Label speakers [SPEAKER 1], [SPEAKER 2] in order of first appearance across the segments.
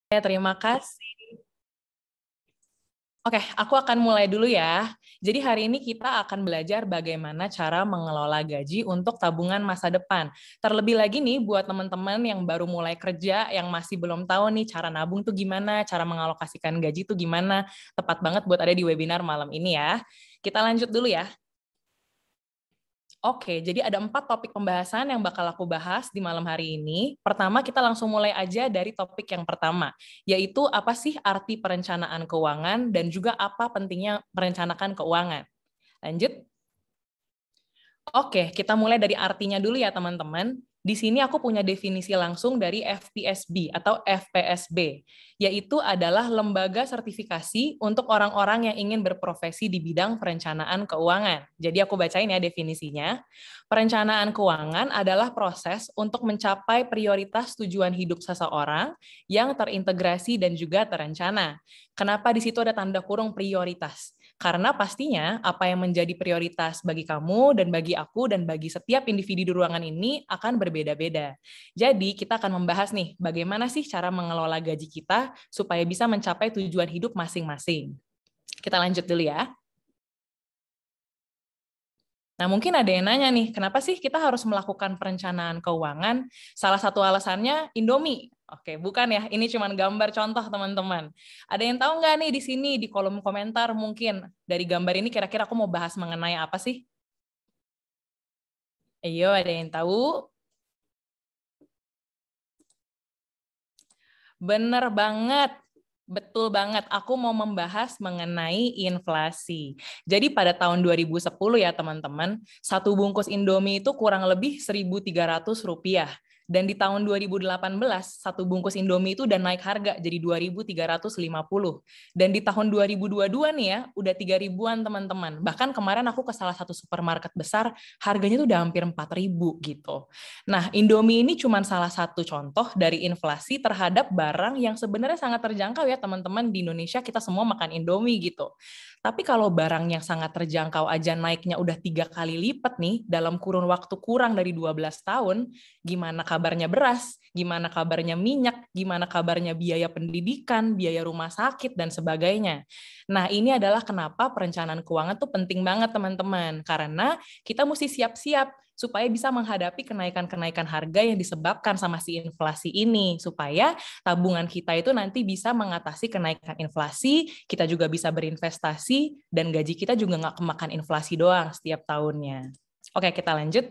[SPEAKER 1] Terima kasih. Oke, aku akan mulai dulu ya. Jadi hari ini kita akan belajar bagaimana cara mengelola gaji untuk tabungan masa depan. Terlebih lagi nih buat teman-teman yang baru mulai kerja, yang masih belum tahu nih cara nabung tuh gimana, cara mengalokasikan gaji tuh gimana. Tepat banget buat ada di webinar malam ini ya. Kita lanjut dulu ya. Oke, jadi ada 4 topik pembahasan yang bakal aku bahas di malam hari ini. Pertama, kita langsung mulai aja dari topik yang pertama, yaitu apa sih arti perencanaan keuangan dan juga apa pentingnya merencanakan keuangan. Lanjut. Oke, kita mulai dari artinya dulu ya teman-teman. Di sini aku punya definisi langsung dari FPSB atau FPSB, yaitu adalah lembaga sertifikasi untuk orang-orang yang ingin berprofesi di bidang perencanaan keuangan. Jadi aku bacain ya definisinya. Perencanaan keuangan adalah proses untuk mencapai prioritas tujuan hidup seseorang yang terintegrasi dan juga terencana. Kenapa di situ ada tanda kurung prioritas? Karena pastinya apa yang menjadi prioritas bagi kamu dan bagi aku dan bagi setiap individu di ruangan ini akan berbeda-beda. Jadi kita akan membahas nih bagaimana sih cara mengelola gaji kita supaya bisa mencapai tujuan hidup masing-masing. Kita lanjut dulu ya. Nah, mungkin ada yang nanya nih, kenapa sih kita harus melakukan perencanaan keuangan? Salah satu alasannya Indomie. Oke, bukan ya. Ini cuma gambar contoh, teman-teman. Ada yang tahu nggak nih di sini, di kolom komentar mungkin, dari gambar ini kira-kira aku mau bahas mengenai apa sih? Ayo, ada yang tahu? Bener banget. Betul banget, aku mau membahas mengenai inflasi. Jadi pada tahun 2010 ya teman-teman, satu bungkus Indomie itu kurang lebih Rp1.300. Dan di tahun 2018, satu bungkus Indomie itu udah naik harga jadi Rp2.350. Dan di tahun 2022 nih ya, udah 3.000-an teman-teman. Bahkan kemarin aku ke salah satu supermarket besar, harganya tuh udah hampir 4.000 gitu. Nah, Indomie ini cuma salah satu contoh dari inflasi terhadap barang yang sebenarnya sangat terjangkau ya teman-teman. Di Indonesia kita semua makan Indomie gitu. Tapi kalau barang yang sangat terjangkau aja naiknya udah 3 kali lipat nih dalam kurun waktu kurang dari 12 tahun, gimana kabarnya beras, gimana kabarnya minyak, gimana kabarnya biaya pendidikan, biaya rumah sakit, dan sebagainya. Nah, ini adalah kenapa perencanaan keuangan tuh penting banget teman-teman. Karena kita mesti siap-siap supaya bisa menghadapi kenaikan-kenaikan harga yang disebabkan sama si inflasi ini, supaya tabungan kita itu nanti bisa mengatasi kenaikan inflasi, kita juga bisa berinvestasi, dan gaji kita juga nggak kemakan inflasi doang setiap tahunnya. Oke, kita lanjut.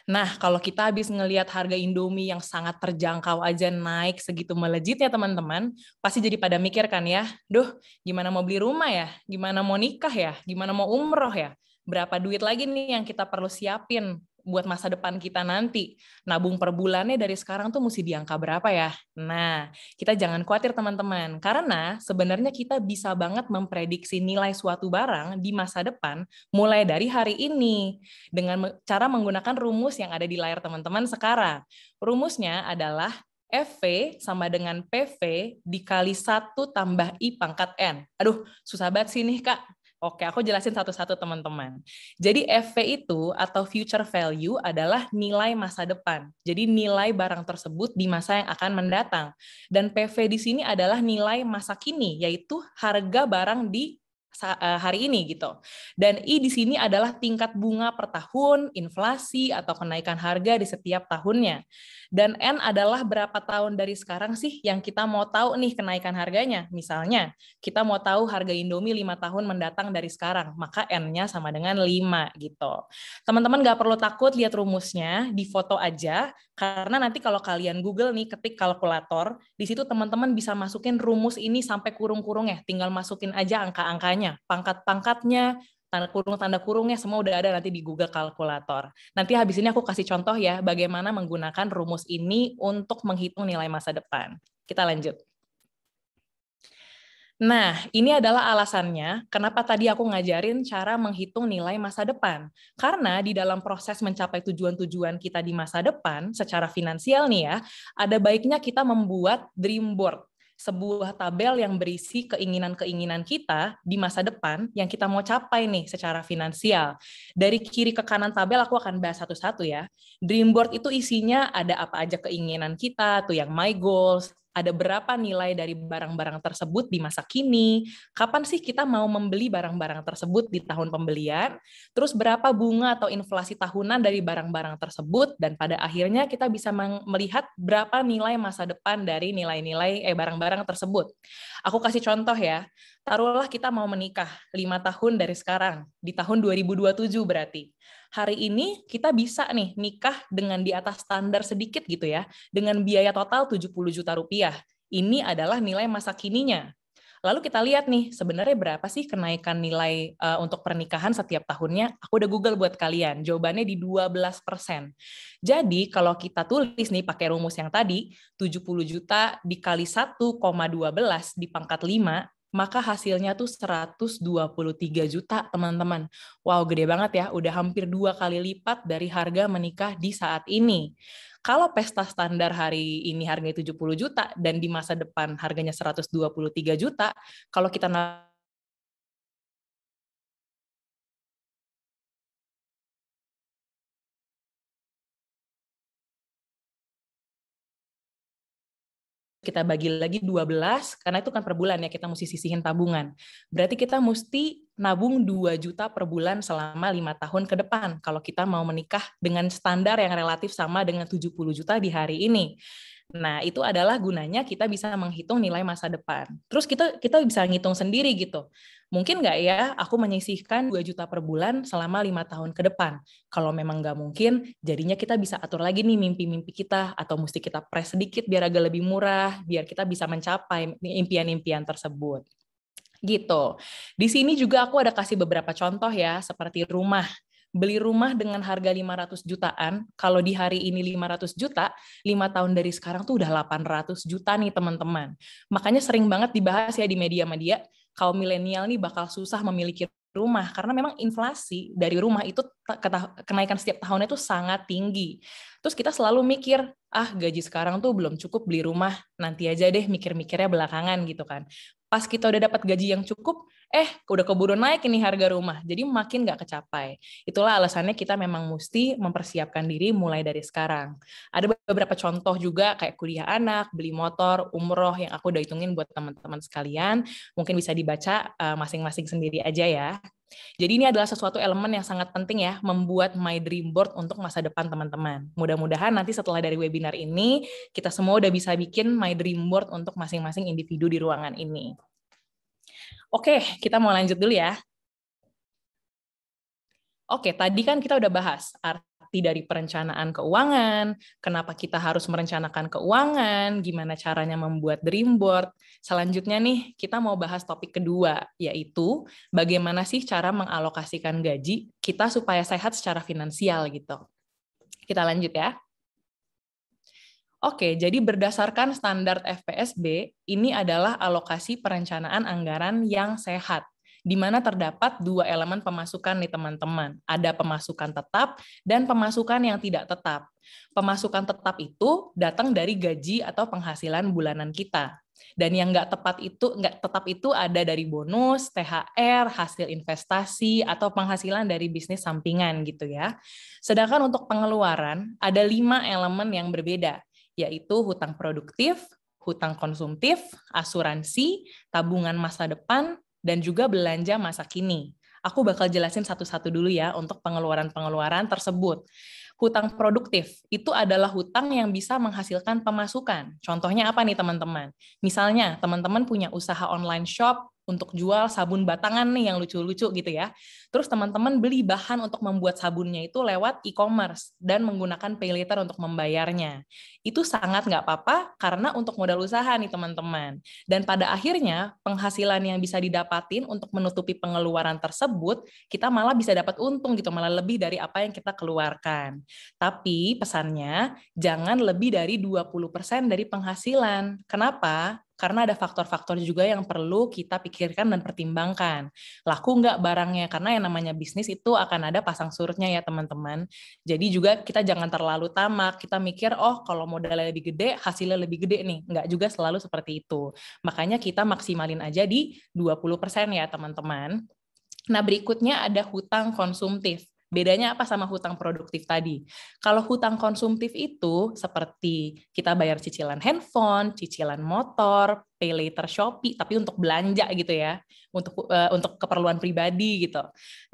[SPEAKER 1] Nah, kalau kita habis ngelihat harga Indomie yang sangat terjangkau aja naik segitu melejit ya teman-teman, pasti jadi pada mikir kan ya, duh gimana mau beli rumah ya, gimana mau nikah ya, gimana mau umroh ya, berapa duit lagi nih yang kita perlu siapin buat masa depan kita nanti. Nabung per bulannya dari sekarang tuh mesti di angka berapa ya? Nah, kita jangan khawatir teman-teman, karena sebenarnya kita bisa banget memprediksi nilai suatu barang di masa depan mulai dari hari ini dengan cara menggunakan rumus yang ada di layar teman-teman sekarang. Rumusnya adalah FV sama dengan PV dikali 1 tambah I pangkat N. Aduh, susah banget sih nih, Kak. Oke, aku jelasin satu-satu teman-teman. Jadi FV itu atau future value adalah nilai masa depan. Jadi nilai barang tersebut di masa yang akan mendatang. Dan PV di sini adalah nilai masa kini, yaitu harga barang di hari ini gitu. Dan I di sini adalah tingkat bunga per tahun, inflasi atau kenaikan harga di setiap tahunnya. Dan N adalah berapa tahun dari sekarang sih yang kita mau tahu nih kenaikan harganya. Misalnya, kita mau tahu harga Indomie 5 tahun mendatang dari sekarang, maka N-nya sama dengan 5 gitu. Teman-teman nggak perlu takut lihat rumusnya, di foto aja, karena nanti kalau kalian Google nih, ketik kalkulator, di situ teman-teman bisa masukin rumus ini sampai kurung-kurung ya, tinggal masukin aja angka-angkanya, pangkat-pangkatnya, tanda kurungnya semua udah ada nanti di Google Kalkulator. Nanti habis ini aku kasih contoh ya bagaimana menggunakan rumus ini untuk menghitung nilai masa depan. Kita lanjut. Nah, ini adalah alasannya kenapa tadi aku ngajarin cara menghitung nilai masa depan. Karena di dalam proses mencapai tujuan-tujuan kita di masa depan, secara finansial nih ya, ada baiknya kita membuat dream board. sebuah tabel yang berisi keinginan-keinginan kita di masa depan yang kita mau capai nih secara finansial. Dari kiri ke kanan tabel aku akan bahas satu-satu ya. Dream board itu isinya ada apa aja keinginan kita, tuh yang my goals, ada berapa nilai dari barang-barang tersebut di masa kini, kapan sih kita mau membeli barang-barang tersebut di tahun pembelian, terus berapa bunga atau inflasi tahunan dari barang-barang tersebut, dan pada akhirnya kita bisa melihat berapa nilai masa depan dari nilai-nilai barang-barang tersebut. Aku kasih contoh ya, taruhlah kita mau menikah 5 tahun dari sekarang, di tahun 2027 berarti. Hari ini kita bisa nih nikah dengan di atas standar sedikit gitu ya, dengan biaya total 70 juta rupiah. Ini adalah nilai masa kininya. Lalu kita lihat nih, sebenarnya berapa sih kenaikan nilai untuk pernikahan setiap tahunnya? Aku udah Google buat kalian, jawabannya di 12%. Jadi kalau kita tulis nih pakai rumus yang tadi, 70 juta dikali 1,12 di pangkat 5, maka hasilnya tuh 123 juta, teman-teman. Wow, gede banget ya, udah hampir 2 kali lipat dari harga menikah di saat ini. Kalau pesta standar hari ini harganya 70 juta dan di masa depan harganya 123 juta, kalau kita bagi lagi 12, karena itu kan per bulan ya, kita mesti sisihin tabungan. Berarti kita mesti nabung 2 juta per bulan selama 5 tahun ke depan, kalau kita mau menikah dengan standar yang relatif sama dengan 70 juta di hari ini. Nah, itu adalah gunanya kita bisa menghitung nilai masa depan. Terus kita bisa ngitung sendiri gitu. Mungkin nggak ya aku menyisihkan 2 juta per bulan selama 5 tahun ke depan? Kalau memang nggak mungkin, jadinya kita bisa atur lagi nih mimpi-mimpi kita, atau mesti kita press sedikit biar agak lebih murah, biar kita bisa mencapai impian-impian tersebut. Gitu. Di sini juga aku ada kasih beberapa contoh ya, seperti rumah. Beli rumah dengan harga 500 jutaan, kalau di hari ini 500 juta, 5 tahun dari sekarang tuh udah 800 juta nih teman-teman. Makanya sering banget dibahas ya di media-media, kaum milenial nih bakal susah memiliki rumah, karena memang inflasi dari rumah itu kenaikan setiap tahunnya itu sangat tinggi. Terus kita selalu mikir, gaji sekarang tuh belum cukup beli rumah, nanti aja deh mikir-mikirnya belakangan gitu kan. Pas kita udah dapat gaji yang cukup, udah keburu naik ini harga rumah, jadi makin nggak kecapai. Itulah alasannya kita memang mesti mempersiapkan diri mulai dari sekarang. Ada beberapa contoh juga kayak kuliah anak, beli motor, umroh yang aku udah hitungin buat teman-teman sekalian. Mungkin bisa dibaca masing-masing sendiri aja ya. Jadi ini adalah sesuatu elemen yang sangat penting ya, membuat My Dream Board untuk masa depan teman-teman. Mudah-mudahan nanti setelah dari webinar ini, kita semua udah bisa bikin My Dream Board untuk masing-masing individu di ruangan ini. Oke, kita mau lanjut dulu ya. Oke, tadi kan kita udah bahas arti dari perencanaan keuangan, kenapa kita harus merencanakan keuangan, gimana caranya membuat dream board. Selanjutnya nih, kita mau bahas topik kedua, yaitu bagaimana sih cara mengalokasikan gaji kita supaya sehat secara finansial gitu. Kita lanjut ya. Oke, jadi berdasarkan standar FPSB, ini adalah alokasi perencanaan anggaran yang sehat, di mana terdapat 2 elemen pemasukan nih teman-teman. Ada pemasukan tetap dan pemasukan yang tidak tetap. Pemasukan tetap itu datang dari gaji atau penghasilan bulanan kita. Dan yang nggak tetap itu ada dari bonus, THR, hasil investasi, atau penghasilan dari bisnis sampingan gitu ya. Sedangkan untuk pengeluaran, ada 5 elemen yang berbeda, yaitu hutang produktif, hutang konsumtif, asuransi, tabungan masa depan, dan juga belanja masa kini. Aku bakal jelasin satu-satu dulu ya untuk pengeluaran-pengeluaran tersebut. Hutang produktif itu adalah hutang yang bisa menghasilkan pemasukan. Contohnya apa nih teman-teman? Misalnya teman-teman punya usaha online shop untuk jual sabun batangan nih yang lucu-lucu gitu ya. Terus teman-teman beli bahan untuk membuat sabunnya itu lewat e-commerce dan menggunakan pay later untuk membayarnya. Itu sangat nggak apa-apa karena untuk modal usaha nih teman-teman. Dan pada akhirnya penghasilan yang bisa didapatin untuk menutupi pengeluaran tersebut, kita malah bisa dapat untung gitu, malah lebih dari apa yang kita keluarkan. Tapi pesannya, jangan lebih dari 20% dari penghasilan. Kenapa? karena ada faktor-faktor juga yang perlu kita pikirkan dan pertimbangkan. Laku nggak barangnya, karena yang namanya bisnis itu akan ada pasang surutnya ya teman-teman. Jadi juga kita jangan terlalu tamak, kita mikir, oh kalau modalnya lebih gede, hasilnya lebih gede nih. Nggak juga selalu seperti itu. Makanya kita maksimalin aja di 20% ya teman-teman. Nah, berikutnya ada hutang konsumtif. Bedanya apa sama hutang produktif tadi? Kalau hutang konsumtif itu seperti kita bayar cicilan handphone, cicilan motor, pay later Shopee, tapi untuk belanja gitu ya, untuk keperluan pribadi gitu.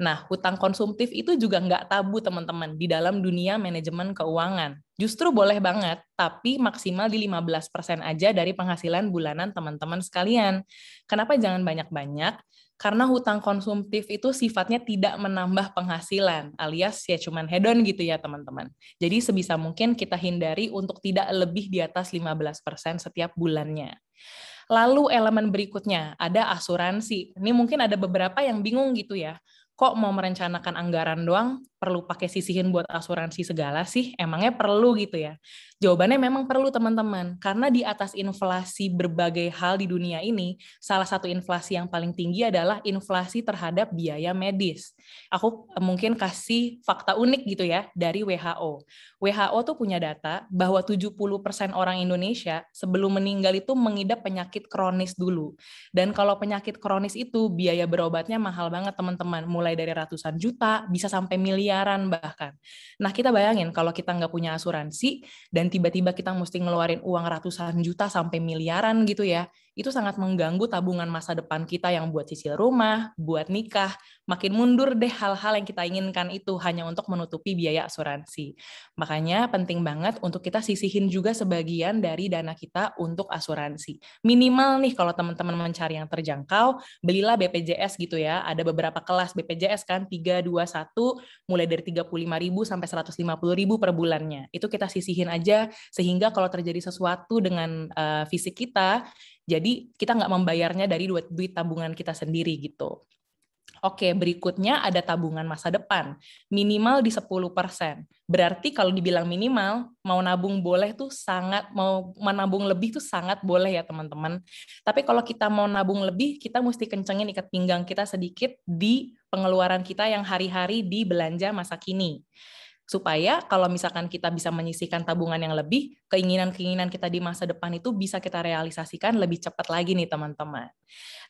[SPEAKER 1] Nah, hutang konsumtif itu juga nggak tabu teman-teman di dalam dunia manajemen keuangan. Justru boleh banget, tapi maksimal di 15% aja dari penghasilan bulanan teman-teman sekalian. Kenapa jangan banyak-banyak? Karena hutang konsumtif itu sifatnya tidak menambah penghasilan, alias ya cuman hedon gitu ya teman-teman. Jadi sebisa mungkin kita hindari untuk tidak lebih di atas 15% setiap bulannya. Lalu elemen berikutnya, ada asuransi. Ini mungkin ada beberapa yang bingung gitu ya. Kok mau merencanakan anggaran doang, perlu pakai sisihin buat asuransi segala sih? Emangnya perlu gitu ya? Jawabannya memang perlu teman-teman, karena di atas inflasi berbagai hal di dunia ini, salah satu inflasi yang paling tinggi adalah inflasi terhadap biaya medis. Aku mungkin kasih fakta unik gitu ya dari WHO. WHO tuh punya data bahwa 70% orang Indonesia sebelum meninggal itu mengidap penyakit kronis dulu. Dan kalau penyakit kronis itu biaya berobatnya mahal banget teman-teman, mulai dari ratusan juta, bisa sampai miliaran bahkan. Nah kita bayangin kalau kita nggak punya asuransi, dan tiba-tiba kita mesti ngeluarin uang ratusan juta sampai miliaran gitu ya, itu sangat mengganggu tabungan masa depan kita yang buat cicil rumah, buat nikah, makin mundur deh hal-hal yang kita inginkan itu hanya untuk menutupi biaya asuransi. Makanya penting banget untuk kita sisihin juga sebagian dari dana kita untuk asuransi. Minimal nih kalau teman-teman mencari yang terjangkau, belilah BPJS gitu ya. Ada beberapa kelas BPJS kan 321 mulai dari 35.000 sampai 150.000 per bulannya. Itu kita sisihin aja sehingga kalau terjadi sesuatu dengan fisik kita, jadi kita nggak membayarnya dari duit tabungan kita sendiri gitu. Oke, berikutnya ada tabungan masa depan. Minimal di 10%. Berarti kalau dibilang minimal, mau nabung boleh tuh sangat, mau menabung lebih tuh sangat boleh ya teman-teman. Tapi kalau kita mau nabung lebih, kita mesti kencengin ikat pinggang kita sedikit di pengeluaran kita yang hari-hari di belanja masa kini. Supaya kalau misalkan kita bisa menyisihkan tabungan yang lebih, keinginan-keinginan kita di masa depan itu bisa kita realisasikan lebih cepat lagi nih teman-teman.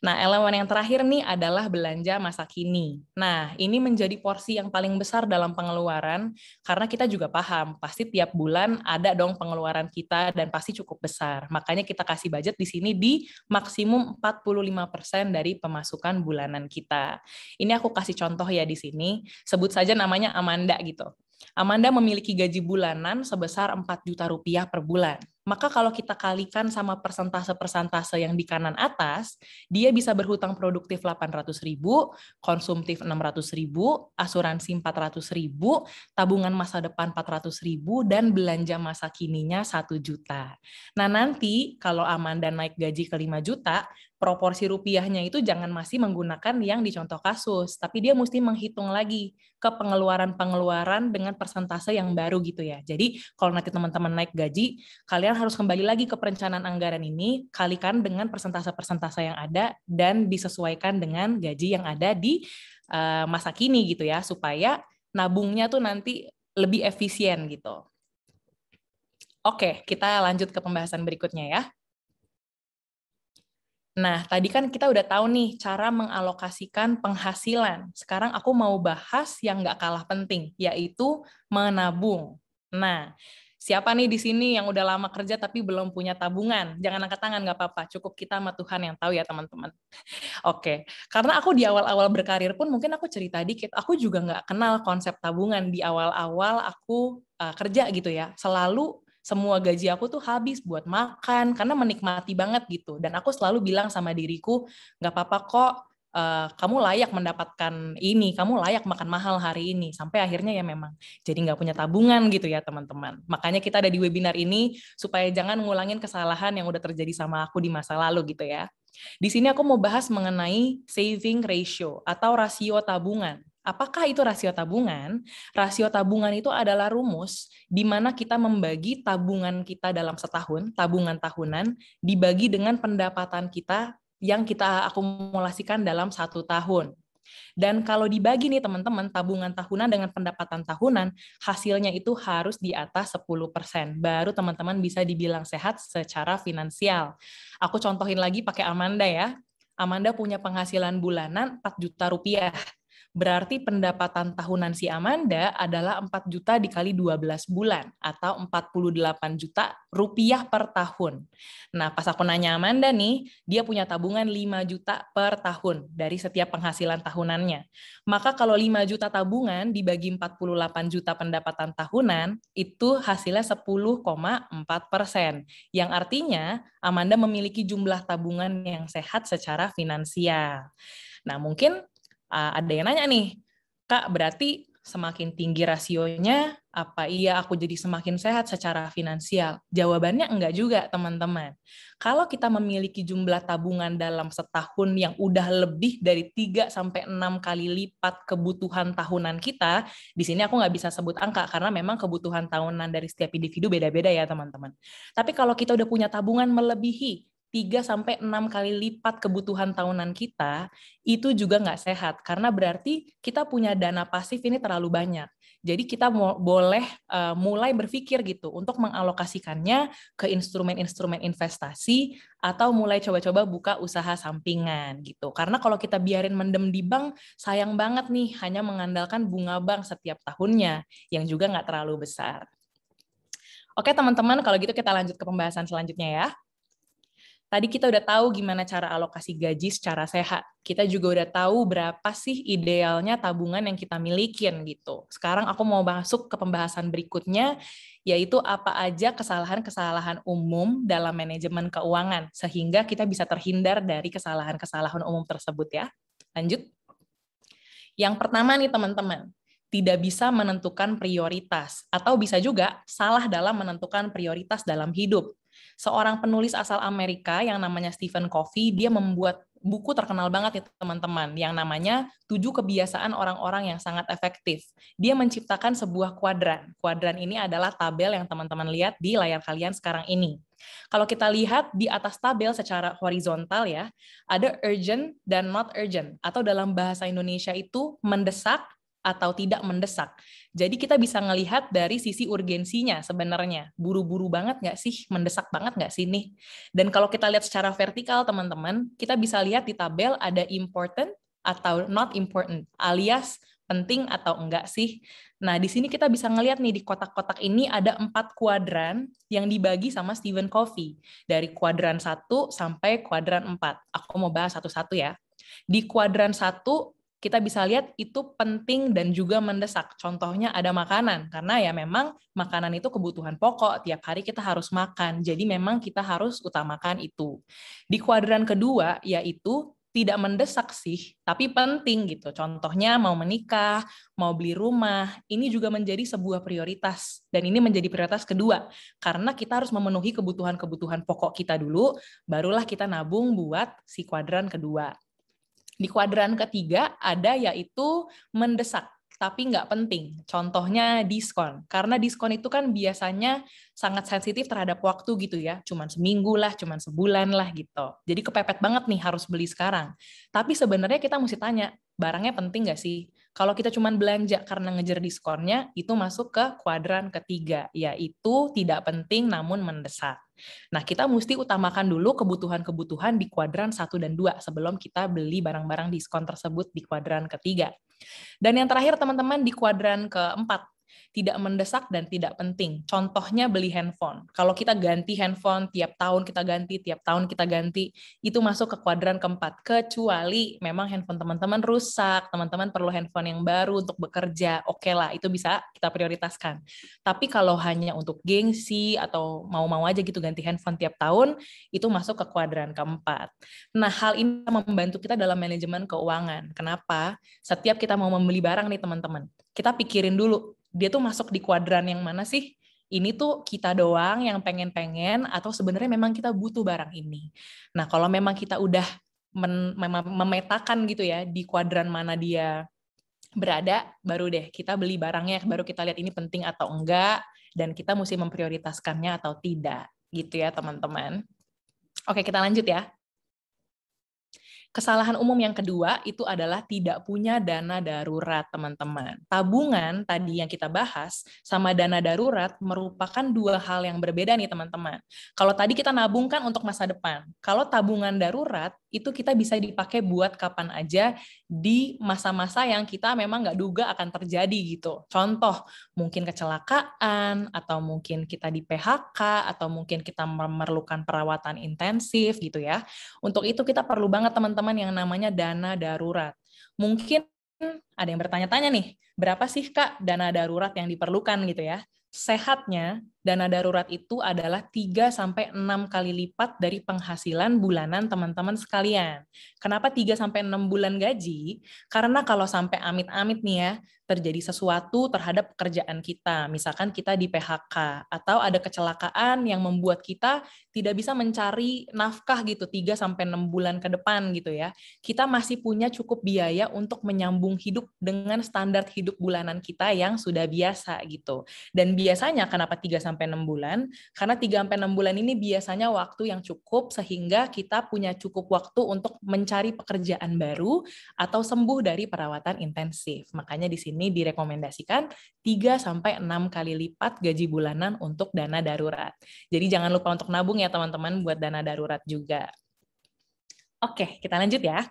[SPEAKER 1] Nah, elemen yang terakhir nih adalah belanja masa kini. Nah, ini menjadi porsi yang paling besar dalam pengeluaran, karena kita juga paham, pasti tiap bulan ada dong pengeluaran kita dan pasti cukup besar. Makanya kita kasih budget di sini di maksimum 45% dari pemasukan bulanan kita. Ini aku kasih contoh ya di sini, sebut saja namanya Amanda gitu. Amanda memiliki gaji bulanan sebesar 4 juta rupiah per bulan. Maka kalau kita kalikan sama persentase-persentase yang di kanan atas, dia bisa berhutang produktif 800.000, konsumtif 600.000, asuransi 400.000, tabungan masa depan 400.000, dan belanja masa kininya 1 juta. Nah nanti kalau Amanda naik gaji ke 5 juta, proporsi rupiahnya itu jangan masih menggunakan yang di contoh kasus, tapi dia mesti menghitung lagi ke pengeluaran-pengeluaran dengan persentase yang baru gitu ya. Jadi kalau nanti teman-teman naik gaji, kalian harus kembali lagi ke perencanaan anggaran ini, kalikan dengan persentase-persentase yang ada, dan disesuaikan dengan gaji yang ada di masa kini gitu ya, supaya nabungnya tuh nanti lebih efisien gitu. Oke, kita lanjut ke pembahasan berikutnya ya. Nah, tadi kan kita udah tahu nih cara mengalokasikan penghasilan. Sekarang aku mau bahas yang nggak kalah penting, yaitu menabung. Nah, siapa nih di sini yang udah lama kerja tapi belum punya tabungan? Jangan angkat tangan, nggak apa-apa. Cukup kita sama Tuhan yang tahu ya, teman-teman. Oke, karena aku di awal-awal berkarir pun mungkin aku cerita dikit, aku juga nggak kenal konsep tabungan di awal-awal aku kerja gitu ya. Selalu semua gaji aku tuh habis buat makan karena menikmati banget gitu. Dan aku selalu bilang sama diriku, nggak apa-apa kok, kamu layak mendapatkan ini, kamu layak makan mahal hari ini. Sampai akhirnya ya memang jadi nggak punya tabungan gitu ya teman-teman. Makanya kita ada di webinar ini supaya jangan ngulangin kesalahan yang udah terjadi sama aku di masa lalu gitu ya. Di sini aku mau bahas mengenai saving ratio atau rasio tabungan. Apakah itu rasio tabungan? Rasio tabungan itu adalah rumus di mana kita membagi tabungan kita dalam setahun, tabungan tahunan, dibagi dengan pendapatan kita yang kita akumulasikan dalam 1 tahun. Dan kalau dibagi nih teman-teman, tabungan tahunan dengan pendapatan tahunan, hasilnya itu harus di atas 10%. Baru teman-teman bisa dibilang sehat secara finansial. Aku contohin lagi pakai Amanda ya. Amanda punya penghasilan bulanan 4 juta rupiah. Berarti pendapatan tahunan si Amanda adalah 4 juta dikali 12 bulan atau 48 juta rupiah per tahun. Nah, pas aku nanya Amanda nih, dia punya tabungan 5 juta per tahun dari setiap penghasilan tahunannya. Maka kalau 5 juta tabungan dibagi 48 juta pendapatan tahunan, itu hasilnya 10,4%. Yang artinya Amanda memiliki jumlah tabungan yang sehat secara finansial. Nah, mungkin ada yang nanya nih, Kak, berarti semakin tinggi rasionya, apa iya aku jadi semakin sehat secara finansial? Jawabannya enggak juga, teman-teman. Kalau kita memiliki jumlah tabungan dalam setahun yang udah lebih dari 3-6 kali lipat kebutuhan tahunan kita, di sini aku nggak bisa sebut angka, karena memang kebutuhan tahunan dari setiap individu beda-beda ya, teman-teman. Tapi kalau kita udah punya tabungan melebihi 3-6 kali lipat kebutuhan tahunan kita, itu juga nggak sehat, karena berarti kita punya dana pasif ini terlalu banyak. Jadi kita boleh mulai berpikir gitu untuk mengalokasikannya ke instrumen-instrumen investasi atau mulai coba-coba buka usaha sampingan gitu. Karena kalau kita biarin mendem di bank, sayang banget nih hanya mengandalkan bunga bank setiap tahunnya yang juga nggak terlalu besar. Oke teman-teman, kalau gitu kita lanjut ke pembahasan selanjutnya ya. Tadi kita udah tahu gimana cara alokasi gaji secara sehat. Kita juga udah tahu berapa sih idealnya tabungan yang kita milikin gitu. Sekarang aku mau masuk ke pembahasan berikutnya, yaitu apa aja kesalahan-kesalahan umum dalam manajemen keuangan, sehingga kita bisa terhindar dari kesalahan-kesalahan umum tersebut ya. Lanjut. Yang pertama nih teman-teman, tidak bisa menentukan prioritas, atau bisa juga salah dalam menentukan prioritas dalam hidup. Seorang penulis asal Amerika yang namanya Stephen Covey, dia membuat buku terkenal banget ya teman-teman, yang namanya 7 kebiasaan orang-orang yang sangat efektif. Dia menciptakan sebuah kuadran. Kuadran ini adalah tabel yang teman-teman lihat di layar kalian sekarang ini. Kalau kita lihat di atas tabel secara horizontal ya, ada urgent dan not urgent, atau dalam bahasa Indonesia itu mendesak atau tidak mendesak. Jadi kita bisa ngelihat dari sisi urgensinya sebenarnya. Buru-buru banget nggak sih? Mendesak banget nggak sih nih? Dan kalau kita lihat secara vertikal, teman-teman, kita bisa lihat di tabel ada important atau not important, alias penting atau enggak sih. Nah, di sini kita bisa ngelihat nih di kotak-kotak ini ada 4 kuadran yang dibagi sama Stephen Covey. Dari kuadran 1 sampai kuadran 4. Aku mau bahas satu-satu ya. Di kuadran 1, kita bisa lihat itu penting dan juga mendesak. Contohnya ada makanan, karena ya memang makanan itu kebutuhan pokok, tiap hari kita harus makan, jadi memang kita harus utamakan itu. Di kuadran kedua, yaitu tidak mendesak sih, tapi penting gitu. Contohnya mau menikah, mau beli rumah, ini juga menjadi sebuah prioritas. Dan ini menjadi prioritas kedua, karena kita harus memenuhi kebutuhan-kebutuhan pokok kita dulu, barulah kita nabung buat si kuadran kedua. Di kuadran ketiga ada yaitu mendesak, tapi nggak penting. Contohnya diskon. Karena diskon itu kan biasanya sangat sensitif terhadap waktu gitu ya. Cuman seminggu lah, cuman sebulan lah gitu. Jadi kepepet banget nih harus beli sekarang. Tapi sebenarnya kita mesti tanya, barangnya penting nggak sih? Kalau kita cuman belanja karena ngejar diskonnya, itu masuk ke kuadran ketiga, yaitu tidak penting namun mendesak. Nah, kita mesti utamakan dulu kebutuhan-kebutuhan di kuadran 1 dan 2 sebelum kita beli barang-barang diskon tersebut di kuadran ketiga. Dan yang terakhir, teman-teman, di kuadran keempat, tidak mendesak dan tidak penting. Contohnya beli handphone. Kalau kita ganti handphone, tiap tahun kita ganti, itu masuk ke kuadran keempat. Kecuali memang handphone teman-teman rusak, teman-teman perlu handphone yang baru untuk bekerja, oke lah, itu bisa kita prioritaskan. Tapi kalau hanya untuk gengsi atau mau-mau aja gitu ganti handphone tiap tahun, itu masuk ke kuadran keempat. Nah, hal ini membantu kita dalam manajemen keuangan. Kenapa? Setiap kita mau membeli barang nih teman-teman, kita pikirin dulu, dia tuh masuk di kuadran yang mana sih? Ini tuh kita doang yang pengen-pengen atau sebenarnya memang kita butuh barang ini. Nah, kalau memang kita udah memetakan gitu ya di kuadran mana dia berada, baru deh kita beli barangnya, baru kita lihat ini penting atau enggak, dan kita mesti memprioritaskannya atau tidak. Gitu ya teman-teman. Oke, kita lanjut ya. Kesalahan umum yang kedua itu adalah tidak punya dana darurat, teman-teman. Tabungan tadi yang kita bahas sama dana darurat merupakan dua hal yang berbeda nih, teman-teman. Kalau tadi kita nabung kan untuk masa depan. Kalau tabungan darurat itu kita bisa dipakai buat kapan aja di masa-masa yang kita memang nggak duga akan terjadi gitu. Contoh, mungkin kecelakaan, atau mungkin kita di PHK, atau mungkin kita memerlukan perawatan intensif gitu ya. Untuk itu kita perlu banget teman-teman yang namanya dana darurat. Mungkin ada yang bertanya-tanya nih, berapa sih Kak dana darurat yang diperlukan gitu ya? Sehatnya, dana darurat itu adalah 3-6 kali lipat dari penghasilan bulanan teman-teman sekalian. Kenapa 3-6 bulan gaji? Karena kalau sampai amit-amit nih ya, terjadi sesuatu terhadap pekerjaan kita, misalkan kita di PHK, atau ada kecelakaan yang membuat kita tidak bisa mencari nafkah gitu 3-6 bulan ke depan gitu ya. Kita masih punya cukup biaya untuk menyambung hidup dengan standar hidup bulanan kita yang sudah biasa gitu. Dan biasanya kenapa 3-6 bulan? Karena 3-6 bulan ini biasanya waktu yang cukup sehingga kita punya cukup waktu untuk mencari pekerjaan baru atau sembuh dari perawatan intensif. Makanya di sini direkomendasikan 3-6 kali lipat gaji bulanan untuk dana darurat. Jadi jangan lupa untuk nabung ya teman-teman buat dana darurat juga. Oke, kita lanjut ya.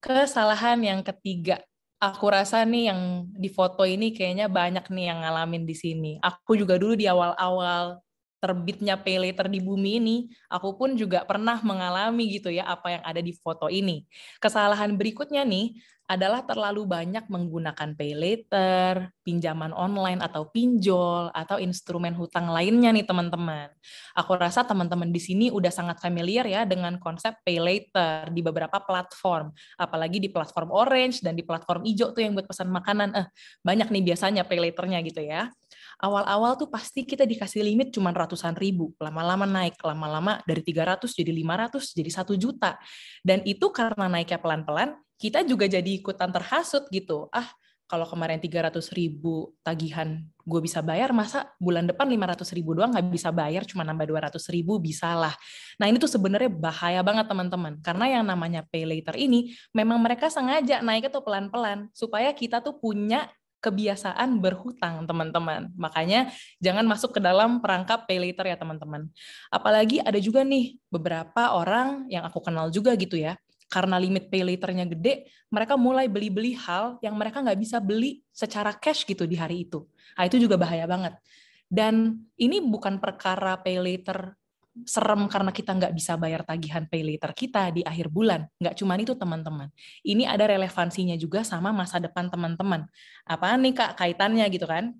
[SPEAKER 1] Kesalahan yang ketiga. Aku rasa nih yang di foto ini kayaknya banyak nih yang ngalamin di sini. Aku juga dulu di awal-awal terbitnya pay later di bumi ini, aku pun juga pernah mengalami gitu ya apa yang ada di foto ini. Kesalahan berikutnya nih adalah terlalu banyak menggunakan pay later, pinjaman online atau pinjol, atau instrumen hutang lainnya nih teman-teman. Aku rasa teman-teman di sini udah sangat familiar ya dengan konsep pay later di beberapa platform, apalagi di platform orange dan di platform hijau tuh yang buat pesan makanan. Banyak nih biasanya pay later-nya gitu ya. Awal-awal tuh pasti kita dikasih limit cuma ratusan ribu, lama-lama naik, lama-lama dari 300 jadi 500 jadi 1 juta. Dan itu karena naiknya pelan-pelan, kita juga jadi ikutan terhasut gitu. Kalau kemarin 300 ribu tagihan gue bisa bayar, masa bulan depan 500 ribu doang nggak bisa bayar, cuma nambah 200 ribu, bisa lah. Nah ini tuh sebenarnya bahaya banget teman-teman, karena yang namanya pay later ini, memang mereka sengaja naiknya tuh pelan-pelan, supaya kita tuh punya kebiasaan berhutang, teman-teman. Makanya jangan masuk ke dalam perangkap pay later ya, teman-teman. Apalagi ada juga nih beberapa orang yang aku kenal juga gitu ya, karena limit pay later-nya gede, mereka mulai beli-beli hal yang mereka nggak bisa beli secara cash gitu di hari itu. Nah, itu juga bahaya banget. Dan ini bukan perkara pay later serem karena kita nggak bisa bayar tagihan pay later kita di akhir bulan. Nggak cuma itu teman-teman. Ini ada relevansinya juga sama masa depan teman-teman. Apaan nih Kak kaitannya gitu kan?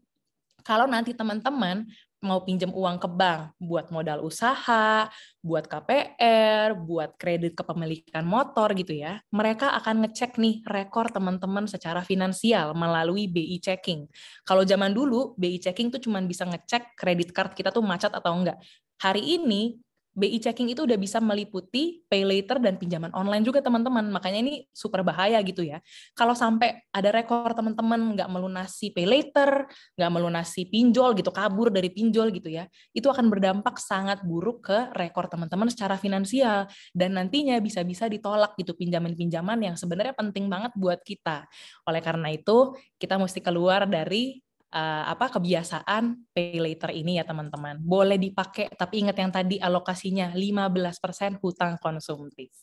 [SPEAKER 1] Kalau nanti teman-teman mau pinjam uang ke bank buat modal usaha, buat KPR, buat kredit kepemilikan motor gitu ya, mereka akan ngecek nih rekor teman-teman secara finansial melalui BI checking. Kalau zaman dulu BI checking tuh cuma bisa ngecek kredit card kita tuh macet atau enggak. Hari ini BI checking itu udah bisa meliputi pay later dan pinjaman online juga teman-teman. Makanya ini super bahaya gitu ya. Kalau sampai ada rekor teman-teman nggak melunasi pay later, nggak melunasi pinjol gitu, kabur dari pinjol gitu ya, itu akan berdampak sangat buruk ke rekor teman-teman secara finansial. Dan nantinya bisa-bisa ditolak gitu pinjaman-pinjaman yang sebenarnya penting banget buat kita. Oleh karena itu, kita mesti keluar dari kebiasaan pay later ini ya teman-teman. Boleh dipakai, tapi ingat yang tadi alokasinya 15% hutang konsumtif.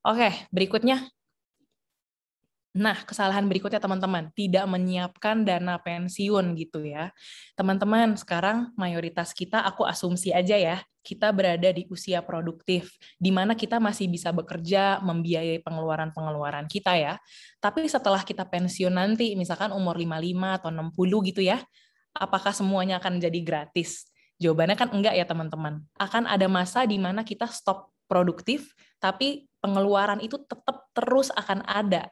[SPEAKER 1] Oke, berikutnya. Nah, kesalahan berikutnya teman-teman, tidak menyiapkan dana pensiun gitu ya. Teman-teman, sekarang mayoritas kita, aku asumsi aja ya, kita berada di usia produktif, di mana kita masih bisa bekerja, membiayai pengeluaran-pengeluaran kita ya. Tapi setelah kita pensiun nanti, misalkan umur 55 atau 60 gitu ya, apakah semuanya akan jadi gratis? Jawabannya kan enggak ya teman-teman. Akan ada masa di mana kita stop produktif, tapi pengeluaran itu tetap terus akan ada.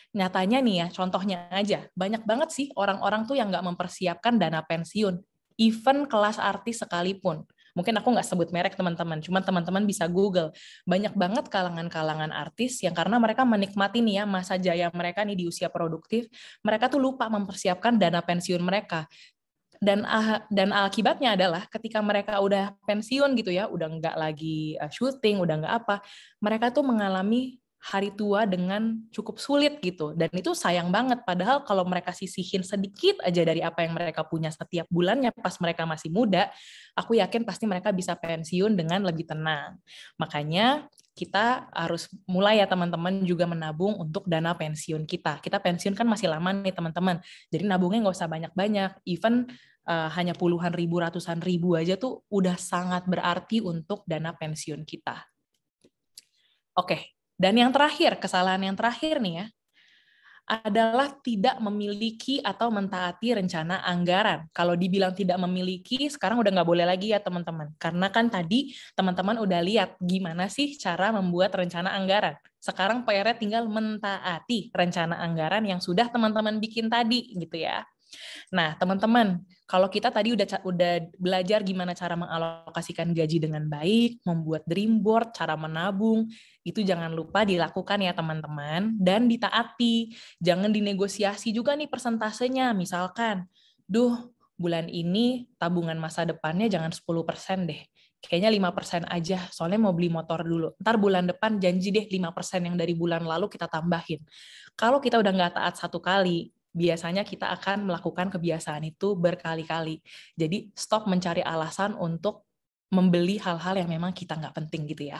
[SPEAKER 1] Nyatanya nih ya, contohnya aja, banyak banget sih orang-orang tuh yang nggak mempersiapkan dana pensiun, even kelas artis sekalipun. Mungkin aku nggak sebut merek teman-teman, cuman teman-teman bisa Google. Banyak banget kalangan-kalangan artis yang karena mereka menikmati nih ya masa jaya mereka nih di usia produktif, mereka tuh lupa mempersiapkan dana pensiun mereka. Dan akibatnya adalah ketika mereka udah pensiun gitu ya, udah nggak lagi syuting, udah nggak apa, mereka tuh mengalami hari tua dengan cukup sulit gitu. Dan itu sayang banget, padahal kalau mereka sisihin sedikit aja dari apa yang mereka punya setiap bulannya pas mereka masih muda, aku yakin pasti mereka bisa pensiun dengan lebih tenang. Makanya kita harus mulai ya teman-teman juga menabung untuk dana pensiun kita. Kita pensiun kan masih lama nih teman-teman, jadi nabungnya nggak usah banyak-banyak, even hanya puluhan ribu, ratusan ribu aja tuh udah sangat berarti untuk dana pensiun kita. Oke, dan yang terakhir, kesalahan yang terakhir nih ya, adalah tidak memiliki atau mentaati rencana anggaran. Kalau dibilang tidak memiliki, sekarang udah nggak boleh lagi ya teman-teman. Karena kan tadi teman-teman udah lihat gimana sih cara membuat rencana anggaran. Sekarang PR-nya tinggal mentaati rencana anggaran yang sudah teman-teman bikin tadi gitu ya. Nah, teman-teman, kalau kita tadi udah belajar gimana cara mengalokasikan gaji dengan baik, membuat dream board, cara menabung, itu jangan lupa dilakukan ya teman-teman, dan ditaati. Jangan dinegosiasi juga nih persentasenya. Misalkan, bulan ini tabungan masa depannya jangan 10% deh. Kayaknya 5% aja, soalnya mau beli motor dulu. Ntar bulan depan janji deh 5% yang dari bulan lalu kita tambahin. Kalau kita udah nggak taat satu kali, biasanya kita akan melakukan kebiasaan itu berkali-kali. Jadi stop mencari alasan untuk membeli hal-hal yang memang kita nggak penting gitu ya.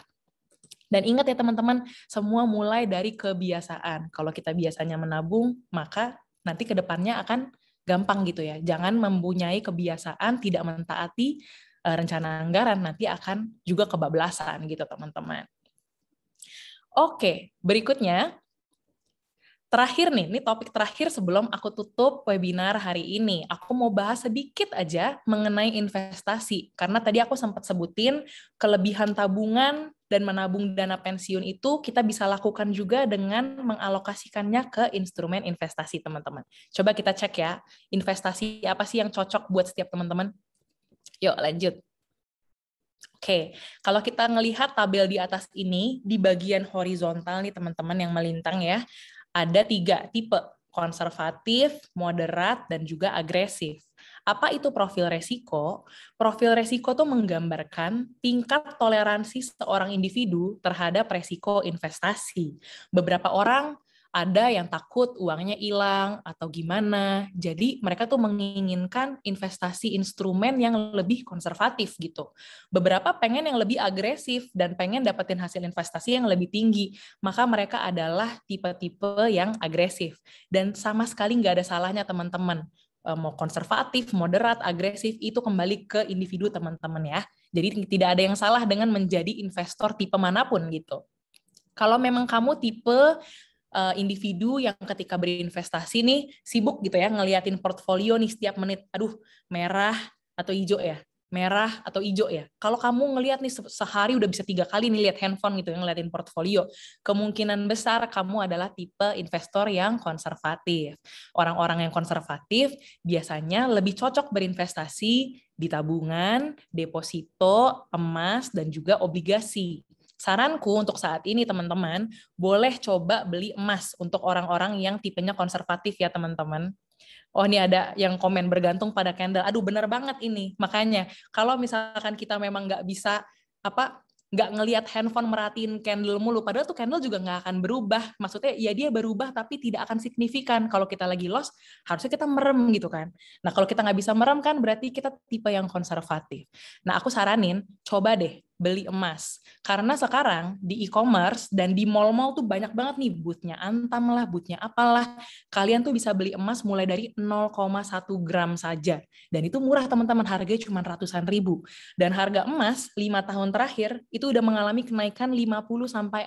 [SPEAKER 1] Dan ingat ya teman-teman, semua mulai dari kebiasaan. Kalau kita biasanya menabung, maka nanti ke depannya akan gampang gitu ya. Jangan mempunyai kebiasaan tidak mentaati rencana anggaran, nanti akan juga kebablasan gitu teman-teman. Oke, berikutnya terakhir nih, ini topik terakhir sebelum aku tutup webinar hari ini. Aku mau bahas sedikit aja mengenai investasi. Karena tadi aku sempat sebutin kelebihan tabungan dan menabung dana pensiun itu kita bisa lakukan juga dengan mengalokasikannya ke instrumen investasi, teman-teman. Coba kita cek ya, investasi apa sih yang cocok buat setiap teman-teman? Yuk, lanjut. Oke, kalau kita ngelihat tabel di atas ini, di bagian horizontal nih teman-teman yang melintang ya, ada 3 tipe, konservatif, moderat, dan juga agresif. Apa itu profil resiko? Profil resiko tuh menggambarkan tingkat toleransi seorang individu terhadap resiko investasi. Beberapa orang ada yang takut uangnya hilang atau gimana. Jadi mereka tuh menginginkan investasi instrumen yang lebih konservatif gitu. Beberapa pengen yang lebih agresif dan pengen dapetin hasil investasi yang lebih tinggi. Maka mereka adalah tipe-tipe yang agresif. Dan sama sekali nggak ada salahnya teman-teman. Mau konservatif, moderat, agresif, itu kembali ke individu teman-teman ya. Jadi tidak ada yang salah dengan menjadi investor tipe manapun gitu. Kalau memang kamu tipe individu yang ketika berinvestasi nih sibuk gitu ya ngeliatin portfolio nih setiap menit, aduh merah atau hijau ya, merah atau hijau ya. Kalau kamu ngeliat nih sehari udah bisa 3 kali nih lihat handphone gitu ya ngeliatin portfolio, kemungkinan besar kamu adalah tipe investor yang konservatif. Orang-orang yang konservatif biasanya lebih cocok berinvestasi di tabungan, deposito, emas, dan juga obligasi. Saranku untuk saat ini teman-teman, boleh coba beli emas untuk orang-orang yang tipenya konservatif ya teman-teman. Oh ini ada yang komen bergantung pada candle. Aduh bener banget ini. Makanya kalau misalkan kita memang nggak bisa nggak ngelihat handphone merhatiin candle mulu, padahal tuh candle juga nggak akan berubah. Maksudnya ya dia berubah tapi tidak akan signifikan. Kalau kita lagi loss, harusnya kita merem gitu kan. Nah kalau kita nggak bisa merem kan berarti kita tipe yang konservatif. Nah aku saranin, coba deh beli emas. Karena sekarang di e-commerce dan di mall-mall tuh banyak banget nih booth-nya Antam lah, booth-nya apalah. Kalian tuh bisa beli emas mulai dari 0,1 gram saja. Dan itu murah teman-teman, harganya cuma ratusan ribu. Dan harga emas 5 tahun terakhir itu udah mengalami kenaikan 50-60%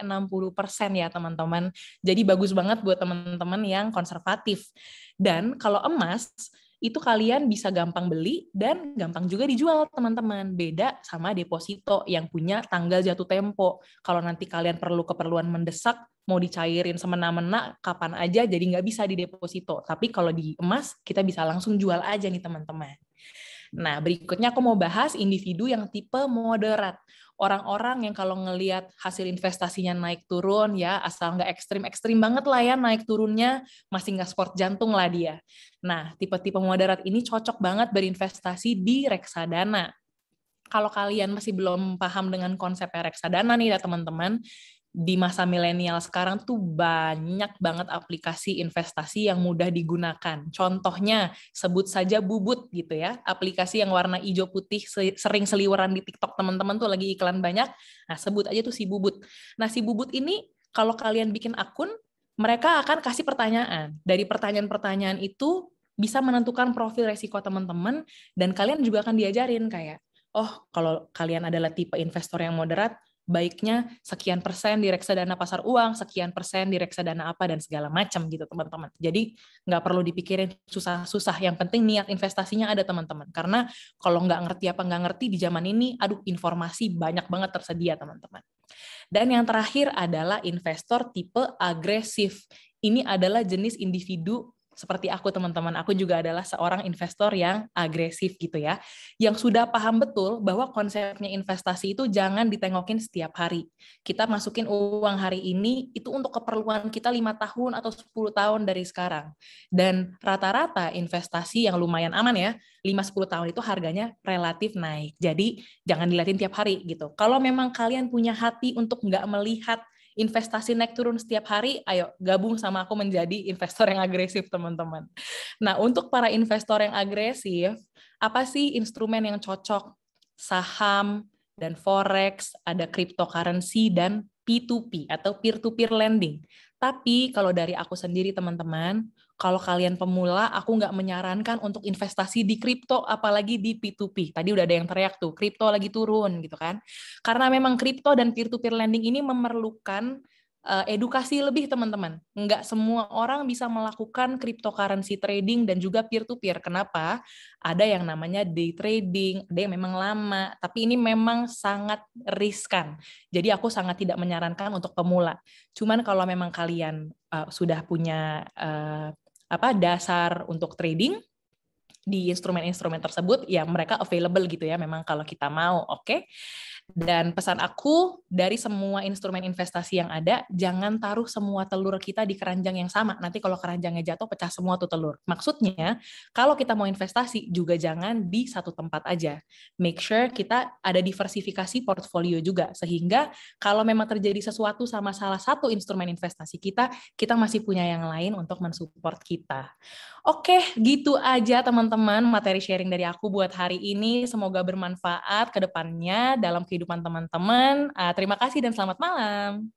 [SPEAKER 1] ya teman-teman. Jadi bagus banget buat teman-teman yang konservatif. Dan kalau emas, itu kalian bisa gampang beli dan gampang juga dijual teman-teman. Beda sama deposito yang punya tanggal jatuh tempo. Kalau nanti kalian perlu keperluan mendesak, mau dicairin semena-mena kapan aja, jadi nggak bisa di deposito. Tapi kalau di emas, kita bisa langsung jual aja nih teman-teman. Nah, berikutnya aku mau bahas individu yang tipe moderat. Orang-orang yang kalau ngelihat hasil investasinya naik turun ya, asal nggak ekstrim-ekstrim banget lah ya naik turunnya, masih nggak sport jantung lah dia. Nah, tipe-tipe moderat ini cocok banget berinvestasi di reksadana. Kalau kalian masih belum paham dengan konsep reksadana nih ya teman-teman, di masa milenial sekarang tuh banyak banget aplikasi investasi yang mudah digunakan. Contohnya, sebut saja Bubut gitu ya. Aplikasi yang warna hijau putih sering seliweran di TikTok teman-teman tuh lagi iklan banyak. Nah, sebut aja tuh si Bubut. Nah, si Bubut ini kalau kalian bikin akun, mereka akan kasih pertanyaan. Dari pertanyaan-pertanyaan itu bisa menentukan profil resiko teman-teman dan kalian juga akan diajarin kayak, oh, kalau kalian adalah tipe investor yang moderat, baiknya sekian persen di reksadana pasar uang, sekian persen di reksadana apa, dan segala macam gitu teman-teman. Jadi nggak perlu dipikirin susah-susah, yang penting niat investasinya ada teman-teman. Karena kalau nggak ngerti apa nggak ngerti di zaman ini, aduh informasi banyak banget tersedia teman-teman. Dan yang terakhir adalah investor tipe agresif. Ini adalah jenis individu seperti aku teman-teman, aku juga adalah seorang investor yang agresif gitu ya, yang sudah paham betul bahwa konsepnya investasi itu jangan ditengokin setiap hari. Kita masukin uang hari ini itu untuk keperluan kita 5 tahun atau 10 tahun dari sekarang. Dan rata-rata investasi yang lumayan aman ya, 5-10 tahun itu harganya relatif naik. Jadi jangan dilihatin tiap hari gitu. Kalau memang kalian punya hati untuk nggak melihat investasi naik turun setiap hari, ayo gabung sama aku menjadi investor yang agresif, teman-teman. Nah, untuk para investor yang agresif, apa sih instrumen yang cocok? Saham dan forex, ada cryptocurrency dan P2P atau peer-to-peer lending. Tapi kalau dari aku sendiri, teman-teman, kalau kalian pemula, aku nggak menyarankan untuk investasi di kripto, apalagi di P2P. Tadi udah ada yang teriak tuh, kripto lagi turun gitu kan. Karena memang kripto dan peer-to-peer lending ini memerlukan edukasi lebih teman-teman. Nggak semua orang bisa melakukan cryptocurrency trading dan juga peer-to-peer. Kenapa? Ada yang namanya day trading, ada yang memang lama, tapi ini memang sangat riskan. Jadi aku sangat tidak menyarankan untuk pemula. Cuman kalau memang kalian sudah punya dasar untuk trading, di instrumen-instrumen tersebut, ya mereka available gitu ya, memang kalau kita mau, oke? Dan pesan aku dari semua instrumen investasi yang ada, jangan taruh semua telur kita di keranjang yang sama. Nanti kalau keranjangnya jatuh, pecah semua tuh telur. Maksudnya, kalau kita mau investasi, juga jangan di satu tempat aja. Make sure kita ada diversifikasi portfolio juga, sehingga kalau memang terjadi sesuatu sama salah satu instrumen investasi kita masih punya yang lain untuk mensupport kita. Oke, gitu aja teman-teman materi sharing dari aku buat hari ini. Semoga bermanfaat ke depannya dalam kehidupan teman-teman. Terima kasih dan selamat malam.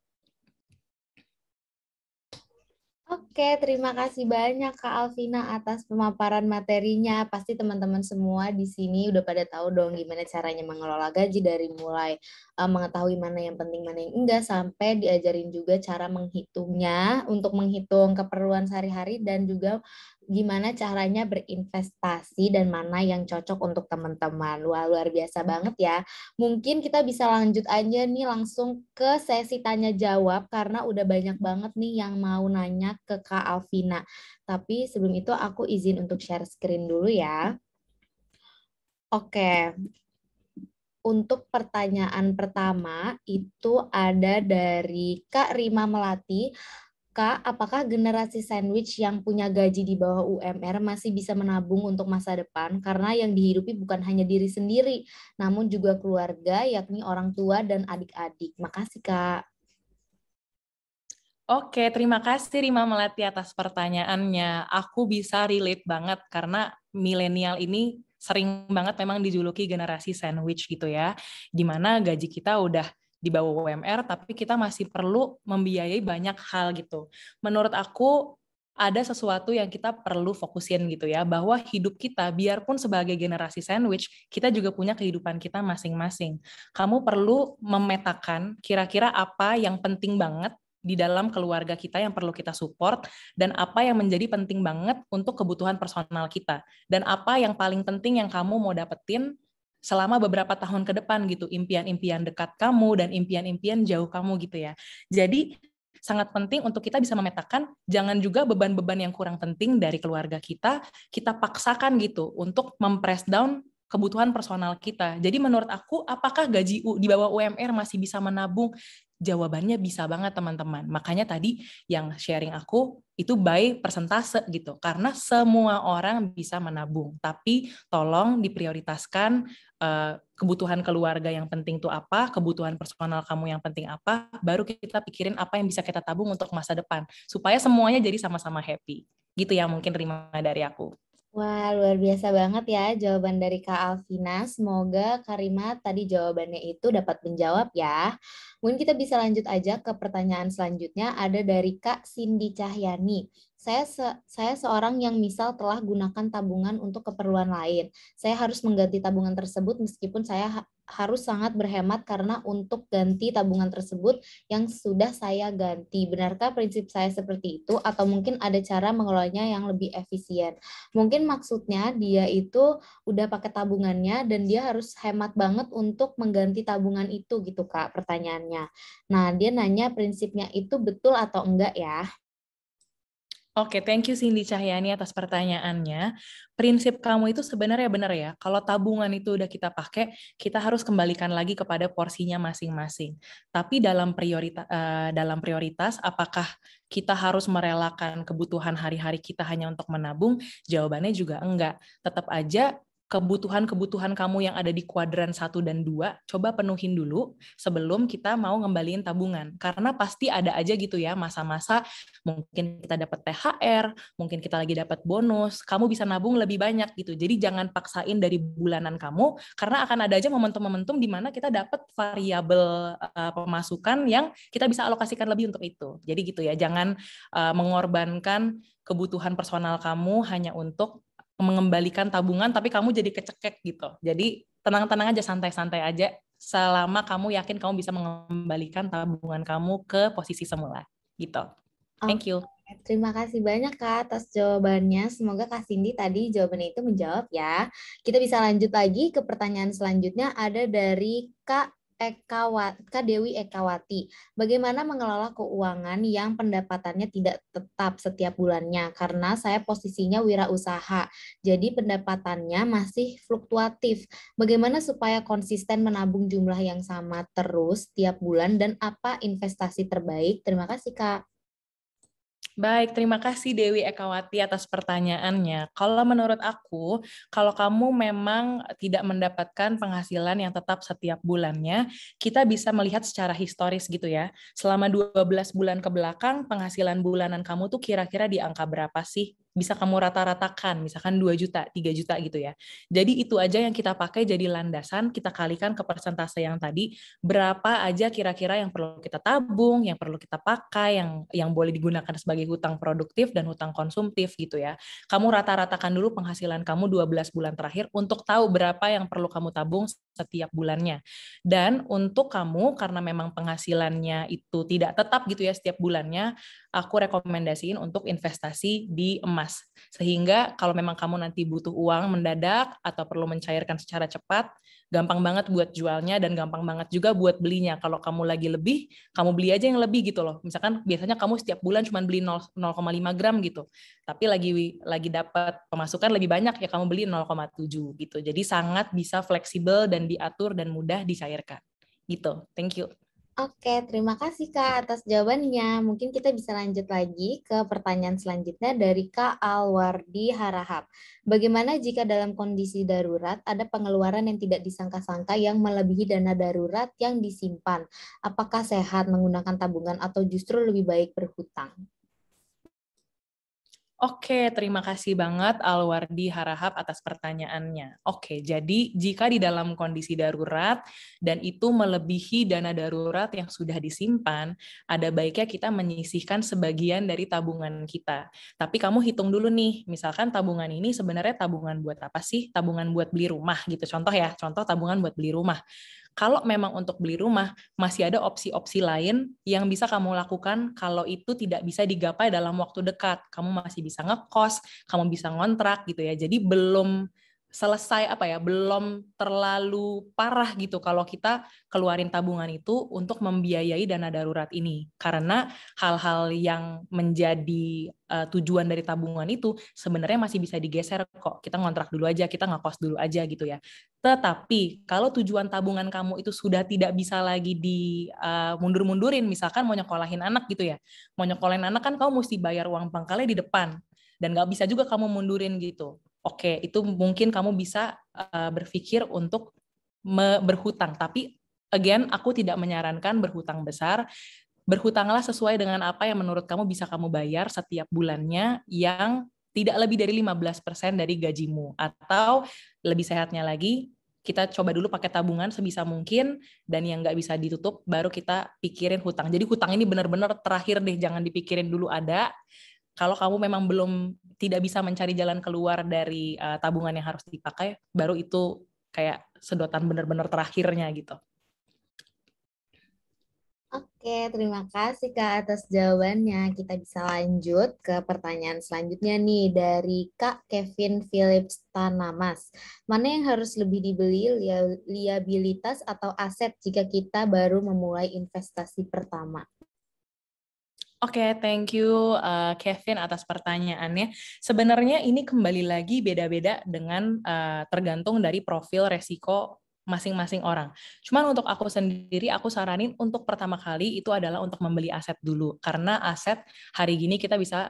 [SPEAKER 2] Oke, terima kasih banyak Kak Alvina atas pemaparan materinya. Pasti teman-teman semua di sini udah pada tahu dong gimana caranya mengelola gaji dari mulai mengetahui mana yang penting, mana yang enggak, sampai diajarin juga cara menghitungnya untuk menghitung keperluan sehari-hari dan juga gimana caranya berinvestasi dan mana yang cocok untuk teman-teman. Wah, luar biasa banget ya. Mungkin kita bisa lanjut aja nih langsung ke sesi tanya jawab karena udah banyak banget nih yang mau nanya ke Kak Alvina. Tapi sebelum itu aku izin untuk share screen dulu ya. Oke. Untuk pertanyaan pertama itu ada dari Kak Rima Melati. Kak, apakah generasi sandwich yang punya gaji di bawah UMR masih bisa menabung untuk masa depan? Karena yang dihidupi bukan hanya diri sendiri, namun juga keluarga, yakni orang tua dan adik-adik. Makasih, Kak.
[SPEAKER 1] Oke, terima kasih Rima Melati atas pertanyaannya. Aku bisa relate banget karena milenial ini sering banget memang dijuluki generasi sandwich gitu ya, di mana gaji kita udah di bawah UMR, tapi kita masih perlu membiayai banyak hal gitu. Menurut aku, ada sesuatu yang kita perlu fokusin gitu ya, bahwa hidup kita, biarpun sebagai generasi sandwich, kita juga punya kehidupan kita masing-masing. Kamu perlu memetakan kira-kira apa yang penting banget di dalam keluarga kita yang perlu kita support, dan apa yang menjadi penting banget untuk kebutuhan personal kita, dan apa yang paling penting yang kamu mau dapetin selama beberapa tahun ke depan gitu, impian-impian dekat kamu dan impian-impian jauh kamu gitu ya. Jadi sangat penting untuk kita bisa memetakan, jangan juga beban-beban yang kurang penting dari keluarga kita paksakan gitu untuk mempress down kebutuhan personal kita. Jadi menurut aku, apakah gaji di bawah UMR masih bisa menabung? Jawabannya bisa banget teman-teman. Makanya tadi yang sharing aku itu by persentase gitu. Karena semua orang bisa menabung. Tapi tolong diprioritaskan kebutuhan keluarga yang penting tuh apa, kebutuhan personal kamu yang penting apa, baru kita pikirin apa yang bisa kita tabung untuk masa depan. Supaya semuanya jadi sama-sama happy. Gitu yang mungkin terima dari aku.
[SPEAKER 2] Wah, luar biasa banget ya jawaban dari Kak Alvina. Semoga Karima tadi jawabannya itu dapat menjawab ya. Mungkin kita bisa lanjut aja ke pertanyaan selanjutnya. Ada dari Kak Cindy Cahyani. Saya seorang yang misal telah gunakan tabungan untuk keperluan lain. Saya harus mengganti tabungan tersebut meskipun saya harus sangat berhemat karena untuk ganti tabungan tersebut yang sudah saya ganti. Benarkah prinsip saya seperti itu atau mungkin ada cara mengelolanya yang lebih efisien? Mungkin maksudnya dia itu udah pakai tabungannya dan dia harus hemat banget untuk mengganti tabungan itu gitu Kak pertanyaannya. Nah, dia nanya prinsipnya itu betul atau enggak ya?
[SPEAKER 1] Oke, thank you Cindy Cahyani atas pertanyaannya. Prinsip kamu itu sebenarnya benar ya. Kalau tabungan itu udah kita pakai, kita harus kembalikan lagi kepada porsinya masing-masing. Tapi dalam prioritas, apakah kita harus merelakan kebutuhan hari-hari kita hanya untuk menabung? Jawabannya juga enggak. Tetap aja kebutuhan-kebutuhan kamu yang ada di kuadran 1 dan 2, coba penuhin dulu sebelum kita mau ngembaliin tabungan. Karena pasti ada aja gitu ya masa-masa mungkin kita dapat THR, mungkin kita lagi dapat bonus, kamu bisa nabung lebih banyak gitu. Jadi jangan paksain dari bulanan kamu, karena akan ada aja momentum-momentum di mana kita dapat variabel pemasukan yang kita bisa alokasikan lebih untuk itu. Jadi gitu ya, jangan mengorbankan kebutuhan personal kamu hanya untuk mengembalikan tabungan, tapi kamu jadi kecekek gitu. Jadi tenang-tenang aja, santai-santai aja, selama kamu yakin kamu bisa mengembalikan tabungan kamu ke posisi semula gitu. Thank you.
[SPEAKER 2] Terima kasih banyak Kak atas jawabannya. Semoga Kak Cindy tadi jawabannya itu menjawab ya. Kita bisa lanjut lagi ke pertanyaan selanjutnya. Ada dari Kak Dewi Ekawati. Bagaimana mengelola keuangan yang pendapatannya tidak tetap setiap bulannya? Karena saya posisinya wirausaha, jadi pendapatannya masih fluktuatif. Bagaimana supaya konsisten menabung jumlah yang sama terus tiap bulan dan apa investasi terbaik? Terima kasih Kak.
[SPEAKER 1] Baik, terima kasih Dewi Ekawati atas pertanyaannya. Kalau menurut aku, kalau kamu memang tidak mendapatkan penghasilan yang tetap setiap bulannya, kita bisa melihat secara historis gitu ya. Selama 12 bulan ke belakang, penghasilan bulanan kamu tuh kira-kira di angka berapa sih? Bisa kamu rata-ratakan, misalkan 2 juta, 3 juta gitu ya. Jadi itu aja yang kita pakai jadi landasan, kita kalikan ke persentase yang tadi, berapa aja kira-kira yang perlu kita tabung, yang perlu kita pakai, yang boleh digunakan sebagai hutang produktif dan hutang konsumtif gitu ya. Kamu rata-ratakan dulu penghasilan kamu 12 bulan terakhir untuk tahu berapa yang perlu kamu tabung setiap bulannya. Dan untuk kamu, karena memang penghasilannya itu tidak tetap gitu ya setiap bulannya, aku rekomendasiin untuk investasi di emas. Sehingga kalau memang kamu nanti butuh uang mendadak atau perlu mencairkan secara cepat, gampang banget buat jualnya dan gampang banget juga buat belinya. Kalau kamu lagi lebih, kamu beli aja yang lebih gitu loh. Misalkan biasanya kamu setiap bulan cuma beli 0,5 gram gitu. Tapi lagi dapat pemasukan lebih banyak ya kamu beli 0,7 gitu. Jadi sangat bisa fleksibel dan diatur dan mudah dicairkan. Gitu. Thank you.
[SPEAKER 2] Oke, terima kasih Kak atas jawabannya. Mungkin kita bisa lanjut lagi ke pertanyaan selanjutnya dari Kak Alwardi Harahap. Bagaimana jika dalam kondisi darurat ada pengeluaran yang tidak disangka-sangka yang melebihi dana darurat yang disimpan? Apakah sehat menggunakan tabungan atau justru lebih baik berhutang?
[SPEAKER 1] Oke, terima kasih banget Alwardi Harahap atas pertanyaannya. Oke, jadi jika di dalam kondisi darurat dan itu melebihi dana darurat yang sudah disimpan, ada baiknya kita menyisihkan sebagian dari tabungan kita. Tapi kamu hitung dulu nih, misalkan tabungan ini sebenarnya tabungan buat apa sih? Tabungan buat beli rumah gitu. Contoh ya, contoh tabungan buat beli rumah. Kalau memang untuk beli rumah, masih ada opsi-opsi lain yang bisa kamu lakukan kalau itu tidak bisa digapai dalam waktu dekat. Kamu masih bisa ngekos, kamu bisa ngontrak gitu ya. Jadi belum selesai belum terlalu parah gitu kalau kita keluarin tabungan itu untuk membiayai dana darurat ini. Karena hal-hal yang menjadi tujuan dari tabungan itu sebenarnya masih bisa digeser kok. Kita ngontrak dulu aja, kita ngekos dulu aja gitu ya. Tetapi kalau tujuan tabungan kamu itu sudah tidak bisa lagi di mundur-mundurin, misalkan mau nyekolahin anak gitu ya. Mau nyekolahin anak kan kamu mesti bayar uang pangkalnya di depan. Dan nggak bisa juga kamu mundurin gitu. Oke, itu mungkin kamu bisa berpikir untuk berhutang. Tapi again, aku tidak menyarankan berhutang besar. Berhutanglah sesuai dengan apa yang menurut kamu bisa kamu bayar setiap bulannya yang tidak lebih dari 15% dari gajimu. Atau lebih sehatnya lagi, kita coba dulu pakai tabungan sebisa mungkin, dan yang nggak bisa ditutup, baru kita pikirin hutang. Jadi hutang ini benar-benar terakhir deh, jangan dipikirin dulu ada. Kalau kamu memang belum tidak bisa mencari jalan keluar dari tabungan yang harus dipakai, baru itu kayak sedotan benar-benar terakhirnya gitu.
[SPEAKER 2] Oke, terima kasih Kak atas jawabannya. Kita bisa lanjut ke pertanyaan selanjutnya nih dari Kak Kevin Phillips Tanamas. Mana yang harus lebih dibeli, liabilitas atau aset jika kita baru memulai investasi pertama?
[SPEAKER 1] Oke, thank you Kevin atas pertanyaannya. Sebenarnya ini kembali lagi beda-beda dengan tergantung dari profil resiko masing-masing orang. Cuman untuk aku sendiri, aku saranin untuk pertama kali itu adalah untuk membeli aset dulu. Karena aset hari gini kita bisa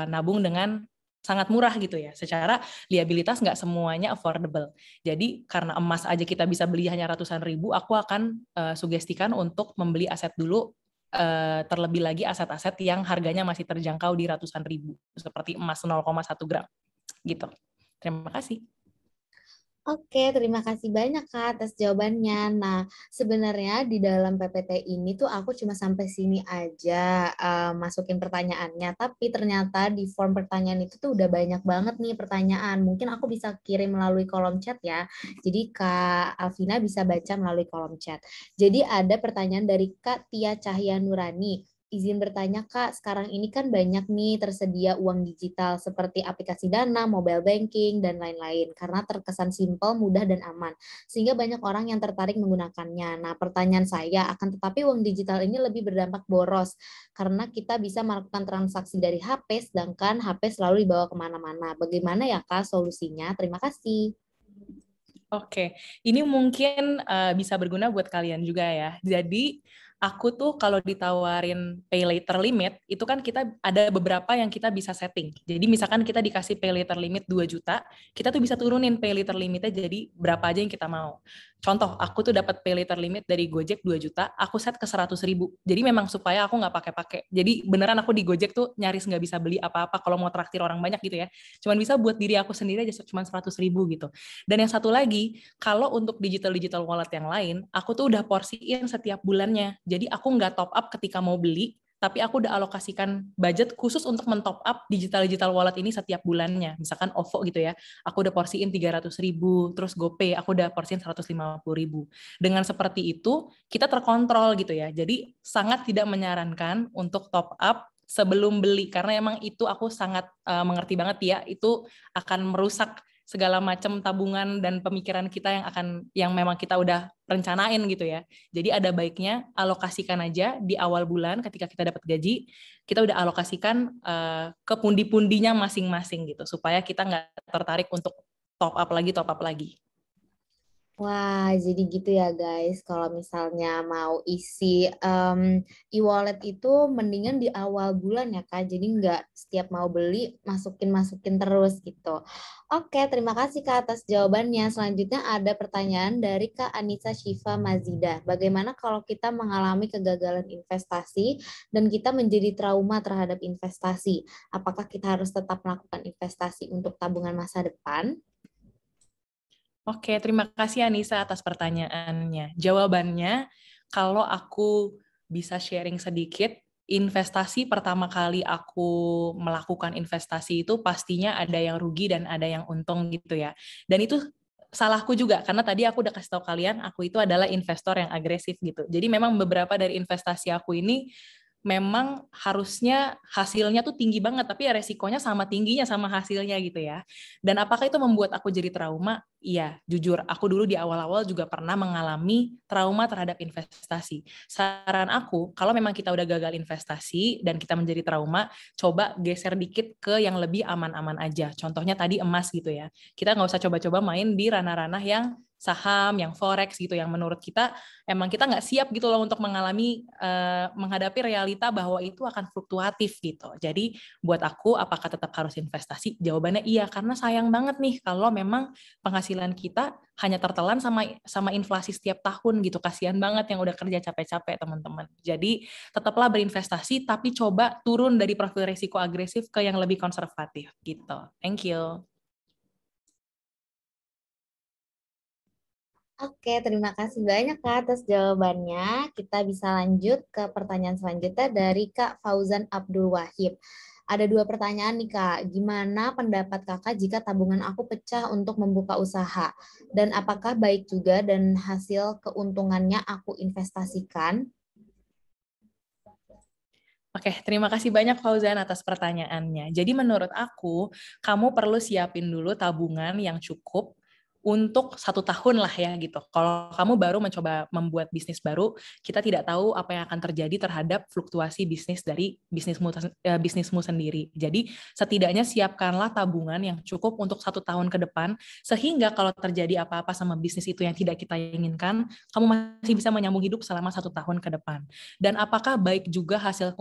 [SPEAKER 1] nabung dengan sangat murah gitu ya. Secara liabilitas nggak semuanya affordable. Jadi karena emas aja kita bisa beli hanya ratusan ribu, aku akan sugestikan untuk membeli aset dulu, terlebih lagi aset-aset yang harganya masih terjangkau di ratusan ribu, seperti emas 0,1 gram gitu. Terima kasih.
[SPEAKER 2] Oke, terima kasih banyak Kak atas jawabannya. Nah, sebenarnya di dalam PPT ini tuh aku cuma sampai sini aja masukin pertanyaannya, tapi ternyata di form pertanyaan itu tuh udah banyak banget nih pertanyaan. Mungkin aku bisa kirim melalui kolom chat ya. Jadi Kak Alvina bisa baca melalui kolom chat. Jadi ada pertanyaan dari Kak Tia Cahya Nurani. Izin bertanya Kak, sekarang ini kan banyak nih tersedia uang digital seperti aplikasi Dana, mobile banking, dan lain-lain karena terkesan simpel, mudah, dan aman. Sehingga banyak orang yang tertarik menggunakannya. Nah, pertanyaan saya, akan tetapi uang digital ini lebih berdampak boros karena kita bisa melakukan transaksi dari HP, sedangkan HP selalu dibawa kemana-mana. Bagaimana ya Kak solusinya? Terima kasih.
[SPEAKER 1] Oke, ini mungkin bisa berguna buat kalian juga ya. Jadi aku tuh kalau ditawarin pay later limit, itu kan kita ada beberapa yang kita bisa setting. Jadi misalkan kita dikasih pay later limit 2 juta, kita tuh bisa turunin pay later limitnya jadi berapa aja yang kita mau. Contoh, aku tuh dapat pay later limit dari Gojek 2 juta, aku set ke 100 ribu. Jadi memang supaya aku nggak pakai-pakai. Jadi beneran aku di Gojek tuh nyaris nggak bisa beli apa-apa kalau mau traktir orang banyak gitu ya. Cuman bisa buat diri aku sendiri aja cuma 100 ribu gitu. Dan yang satu lagi, kalau untuk digital wallet yang lain, aku tuh udah porsiin setiap bulannya. Jadi aku nggak top up ketika mau beli, tapi aku udah alokasikan budget khusus untuk men-top up digital wallet ini setiap bulannya. Misalkan OVO gitu ya, aku udah porsiin 300 ribu, terus GoPay, aku udah porsiin 150 ribu. Dengan seperti itu, kita terkontrol gitu ya. Jadi sangat tidak menyarankan untuk top up sebelum beli, karena emang itu aku sangat mengerti banget ya, itu akan merusak segala macam tabungan dan pemikiran kita yang memang kita udah rencanain gitu ya. Jadi ada baiknya alokasikan aja di awal bulan ketika kita dapat gaji, kita udah alokasikan ke pundi-pundinya masing-masing gitu, supaya kita nggak tertarik untuk top up lagi.
[SPEAKER 2] Wah, jadi gitu ya guys. Kalau misalnya mau isi e-wallet itu mendingan di awal bulan ya Kak. Jadi nggak setiap mau beli masukin terus gitu. Oke, terima kasih Kak atas jawabannya. Selanjutnya ada pertanyaan dari Kak Anissa Syifa Mazida. Bagaimana kalau kita mengalami kegagalan investasi dan kita menjadi trauma terhadap investasi? Apakah kita harus tetap melakukan investasi untuk tabungan masa depan?
[SPEAKER 1] Oke, terima kasih Anissa atas pertanyaannya. Jawabannya, kalau aku bisa sharing sedikit, investasi pertama kali aku melakukan investasi itu pastinya ada yang rugi dan ada yang untung gitu ya. Dan itu salahku juga, karena tadi aku udah kasih tahu kalian, aku itu adalah investor yang agresif gitu. Jadi memang beberapa dari investasi aku ini memang harusnya hasilnya tuh tinggi banget, tapi ya resikonya sama tingginya sama hasilnya gitu ya. Dan apakah itu membuat aku jadi trauma? Iya, jujur, aku dulu di awal-awal juga pernah mengalami trauma terhadap investasi. Saran aku, kalau memang kita udah gagal investasi dan kita menjadi trauma, coba geser dikit ke yang lebih aman-aman aja. Contohnya tadi emas gitu ya. Kita nggak usah coba-coba main di ranah-ranah yang saham, yang forex gitu, yang menurut kita emang kita nggak siap gitu loh untuk menghadapi realita bahwa itu akan fluktuatif gitu. Jadi buat aku, apakah tetap harus investasi? Jawabannya iya, karena sayang banget nih kalau memang penghasilan kita hanya tertelan sama inflasi setiap tahun gitu. Kasihan banget yang udah kerja capek-capek teman-teman. Jadi tetaplah berinvestasi, tapi coba turun dari profil risiko agresif ke yang lebih konservatif gitu. Thank you.
[SPEAKER 2] Oke, terima kasih banyak Kak atas jawabannya. Kita bisa lanjut ke pertanyaan selanjutnya dari Kak Fauzan Abdul Wahid. Ada 2 pertanyaan nih Kak. Gimana pendapat Kakak jika tabungan aku pecah untuk membuka usaha? Dan apakah baik juga dan hasil keuntungannya aku investasikan?
[SPEAKER 1] Oke, terima kasih banyak Fauzan atas pertanyaannya. Jadi menurut aku, kamu perlu siapin dulu tabungan yang cukup untuk 1 tahun lah ya gitu. Kalau kamu baru mencoba membuat bisnis baru, kita tidak tahu apa yang akan terjadi terhadap fluktuasi bisnis dari bisnismu sendiri. Jadi setidaknya siapkanlah tabungan yang cukup untuk 1 tahun ke depan, sehingga kalau terjadi apa-apa sama bisnis itu yang tidak kita inginkan, kamu masih bisa menyambung hidup selama 1 tahun ke depan. Dan apakah baik juga hasil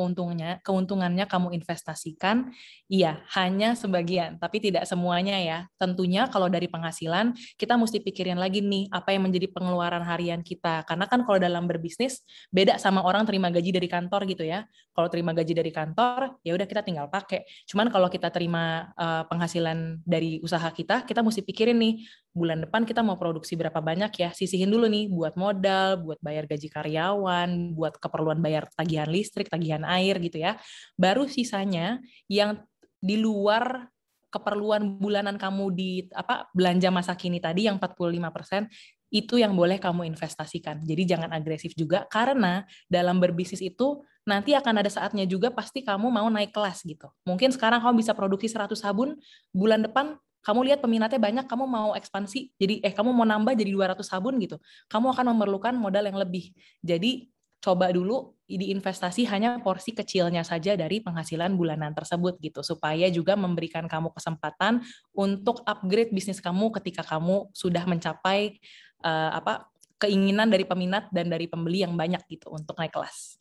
[SPEAKER 1] keuntungannya kamu investasikan? Iya, hanya sebagian, tapi tidak semuanya ya. Tentunya kalau dari penghasilan, kita mesti pikirin lagi nih, apa yang menjadi pengeluaran harian kita. Karena kan kalau dalam berbisnis, beda sama orang terima gaji dari kantor gitu ya. Kalau terima gaji dari kantor, ya udah kita tinggal pakai. Cuman kalau kita terima penghasilan dari usaha kita mesti pikirin nih, bulan depan kita mau produksi berapa banyak ya, sisihin dulu nih buat modal, buat bayar gaji karyawan, buat keperluan bayar tagihan listrik, tagihan air gitu ya. Baru sisanya yang di luar keperluan bulanan kamu di belanja masa kini tadi yang 45%, itu yang boleh kamu investasikan. Jadi jangan agresif juga, karena dalam berbisnis itu nanti akan ada saatnya juga pasti kamu mau naik kelas gitu. Mungkin sekarang kamu bisa produksi 100 sabun, bulan depan kamu lihat peminatnya banyak, kamu mau ekspansi, jadi kamu mau nambah jadi 200 sabun gitu. Kamu akan memerlukan modal yang lebih. Jadi coba dulu diinvestasi hanya porsi kecilnya saja dari penghasilan bulanan tersebut gitu, supaya juga memberikan kamu kesempatan untuk upgrade bisnis kamu ketika kamu sudah mencapai keinginan dari peminat dan dari pembeli yang banyak gitu untuk naik kelas.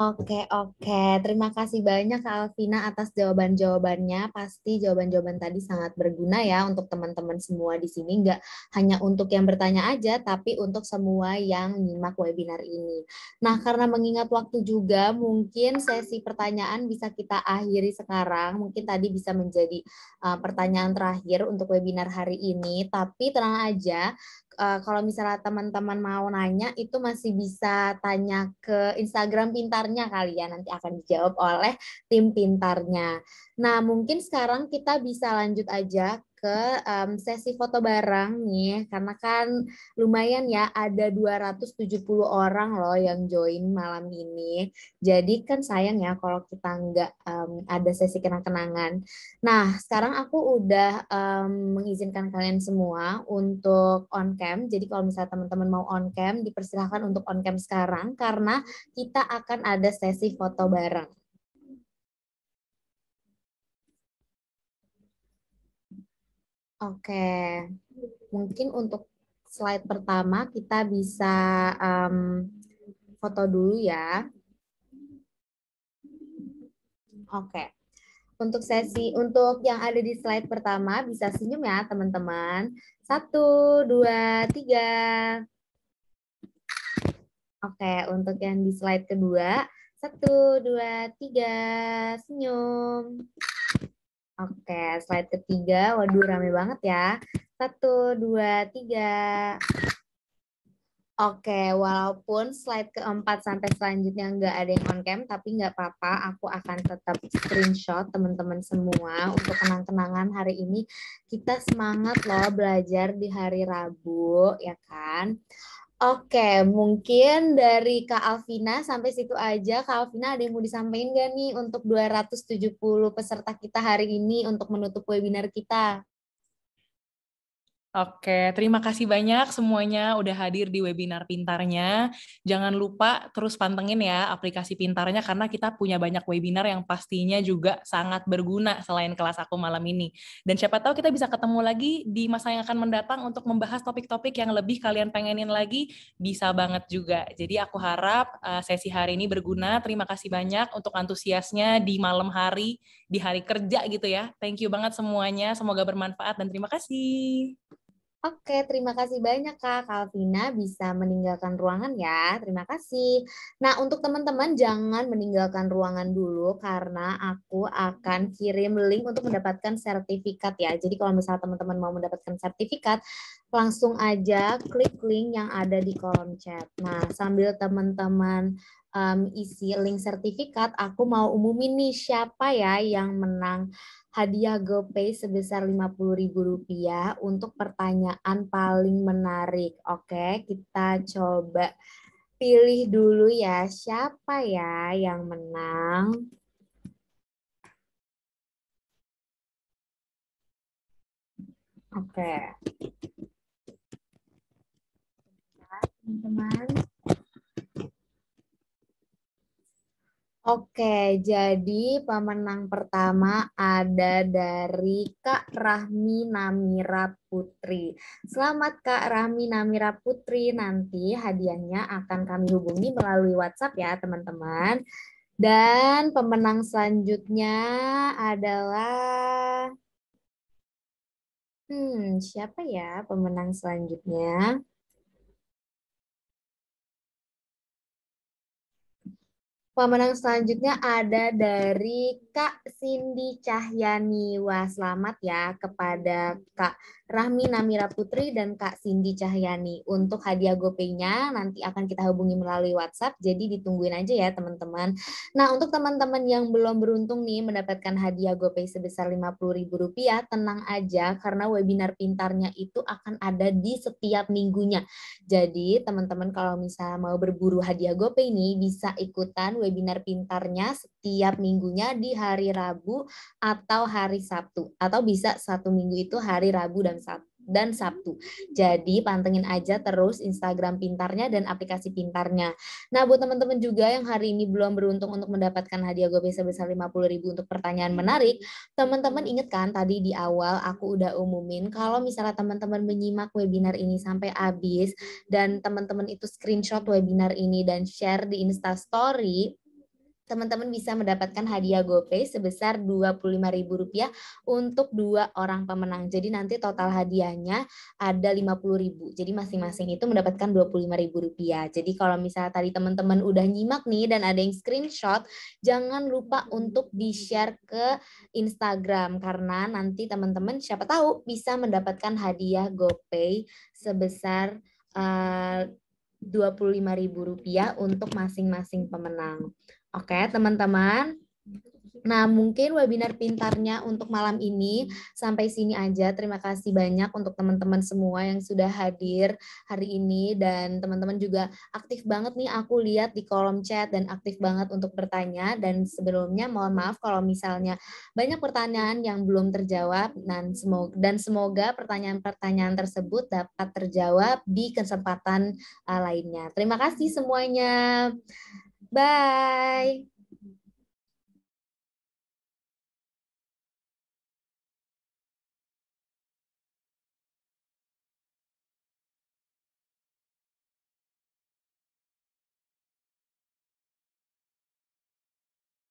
[SPEAKER 2] Oke, oke. Terima kasih banyak Kak Alvina atas jawaban-jawabannya. Pasti jawaban-jawaban tadi sangat berguna ya untuk teman-teman semua di sini. Nggak hanya untuk yang bertanya aja, tapi untuk semua yang nyimak webinar ini. Nah, karena mengingat waktu juga, mungkin sesi pertanyaan bisa kita akhiri sekarang. Mungkin tadi bisa menjadi pertanyaan terakhir untuk webinar hari ini. Tapi tenang aja, kalau misalnya teman-teman mau nanya itu masih bisa tanya ke Instagram pintarnya kali ya, nanti akan dijawab oleh tim pintarnya. Nah, mungkin sekarang kita bisa lanjut aja ke sesi foto bareng nih, karena kan lumayan ya ada 270 orang loh yang join malam ini. Jadi kan sayang ya kalau kita nggak ada sesi kenang-kenangan. Nah, sekarang aku udah mengizinkan kalian semua untuk on cam. Jadi kalau misalnya teman-teman mau on cam, dipersilahkan untuk on cam sekarang karena kita akan ada sesi foto bareng. Oke, mungkin untuk slide pertama kita bisa foto dulu ya. Oke. Untuk yang ada di slide pertama, bisa senyum ya teman-teman. 1, 2, 3. Oke, untuk yang di slide kedua, 1, 2, 3, senyum. Oke, slide ketiga, waduh rame banget ya. 1, 2, 3. Oke, walaupun slide keempat sampai selanjutnya nggak ada yang on cam, tapi nggak apa-apa, aku akan tetap screenshot teman-teman semua untuk kenang-kenangan hari ini. Kita semangat loh belajar di hari Rabu, ya kan? Oke, mungkin dari Kak Alvina sampai situ aja. Kak Alvina ada yang mau disampaikan nggak nih untuk 270 peserta kita hari ini untuk menutup webinar kita?
[SPEAKER 1] Oke, terima kasih banyak semuanya udah hadir di webinar pintarnya. Jangan lupa terus pantengin ya aplikasi pintarnya karena kita punya banyak webinar yang pastinya juga sangat berguna selain kelas aku malam ini. Dan siapa tahu kita bisa ketemu lagi di masa yang akan mendatang untuk membahas topik-topik yang lebih kalian pengenin lagi, bisa banget juga. Jadi aku harap sesi hari ini berguna. Terima kasih banyak untuk antusiasnya di malam hari, di hari kerja gitu ya. Thank you banget semuanya, semoga bermanfaat dan terima kasih.
[SPEAKER 2] Oke, terima kasih banyak Kak Kalvina bisa meninggalkan ruangan ya. Terima kasih. Nah, untuk teman-teman jangan meninggalkan ruangan dulu karena aku akan kirim link untuk mendapatkan sertifikat ya. Jadi kalau misalnya teman-teman mau mendapatkan sertifikat, langsung aja klik link yang ada di kolom chat. Nah, sambil teman-teman isi link sertifikat, aku mau umumin nih siapa ya yang menang hadiah GoPay sebesar Rp50.000 untuk pertanyaan paling menarik. Oke, kita coba pilih dulu ya siapa ya yang menang. Oke, teman-teman. Oke, jadi pemenang pertama ada dari Kak Rahmi Namira Putri. Selamat Kak Rahmi Namira Putri, nanti hadiahnya akan kami hubungi melalui WhatsApp ya teman-teman. Dan pemenang selanjutnya adalah, siapa ya pemenang selanjutnya? Pemenang selanjutnya ada dari Kak Cindy Cahyani. Wah, selamat ya kepada Kak Rahmi Namira Putri dan Kak Cindy Cahyani. Untuk hadiah GoPay-nya nanti akan kita hubungi melalui WhatsApp, jadi ditungguin aja ya teman-teman. Nah, untuk teman-teman yang belum beruntung nih mendapatkan hadiah GoPay sebesar Rp50.000, tenang aja karena webinar pintarnya itu akan ada di setiap minggunya. Jadi teman-teman kalau misalnya mau berburu hadiah GoPay ini bisa ikutan webinar pintarnya setiap minggunya di hari Rabu atau hari Sabtu. Atau bisa satu minggu itu hari Rabu dan Sabtu. Jadi pantengin aja terus Instagram pintarnya dan aplikasi pintarnya. Nah buat teman-teman juga yang hari ini belum beruntung untuk mendapatkan hadiah GoPay sebesar Rp50.000 untuk pertanyaan menarik, teman-teman ingat kan tadi di awal aku udah umumin kalau misalnya teman-teman menyimak webinar ini sampai habis, dan teman-teman itu screenshot webinar ini dan share di Instastory, teman-teman bisa mendapatkan hadiah GoPay sebesar Rp25.000 untuk 2 orang pemenang. Jadi nanti total hadiahnya ada Rp50.000. Jadi masing-masing itu mendapatkan Rp25.000. Jadi kalau misalnya tadi teman-teman udah nyimak nih dan ada yang screenshot, jangan lupa untuk di-share ke Instagram karena nanti teman-teman siapa tahu bisa mendapatkan hadiah GoPay sebesar Rp25.000 untuk masing-masing pemenang. Oke, teman-teman. Nah, mungkin webinar pintarnya untuk malam ini sampai sini aja. Terima kasih banyak untuk teman-teman semua yang sudah hadir hari ini dan teman-teman juga aktif banget nih aku lihat di kolom chat dan aktif banget untuk bertanya, dan sebelumnya mohon maaf kalau misalnya banyak pertanyaan yang belum terjawab dan semoga pertanyaan-pertanyaan tersebut dapat terjawab di kesempatan lainnya. Terima kasih semuanya. Bye.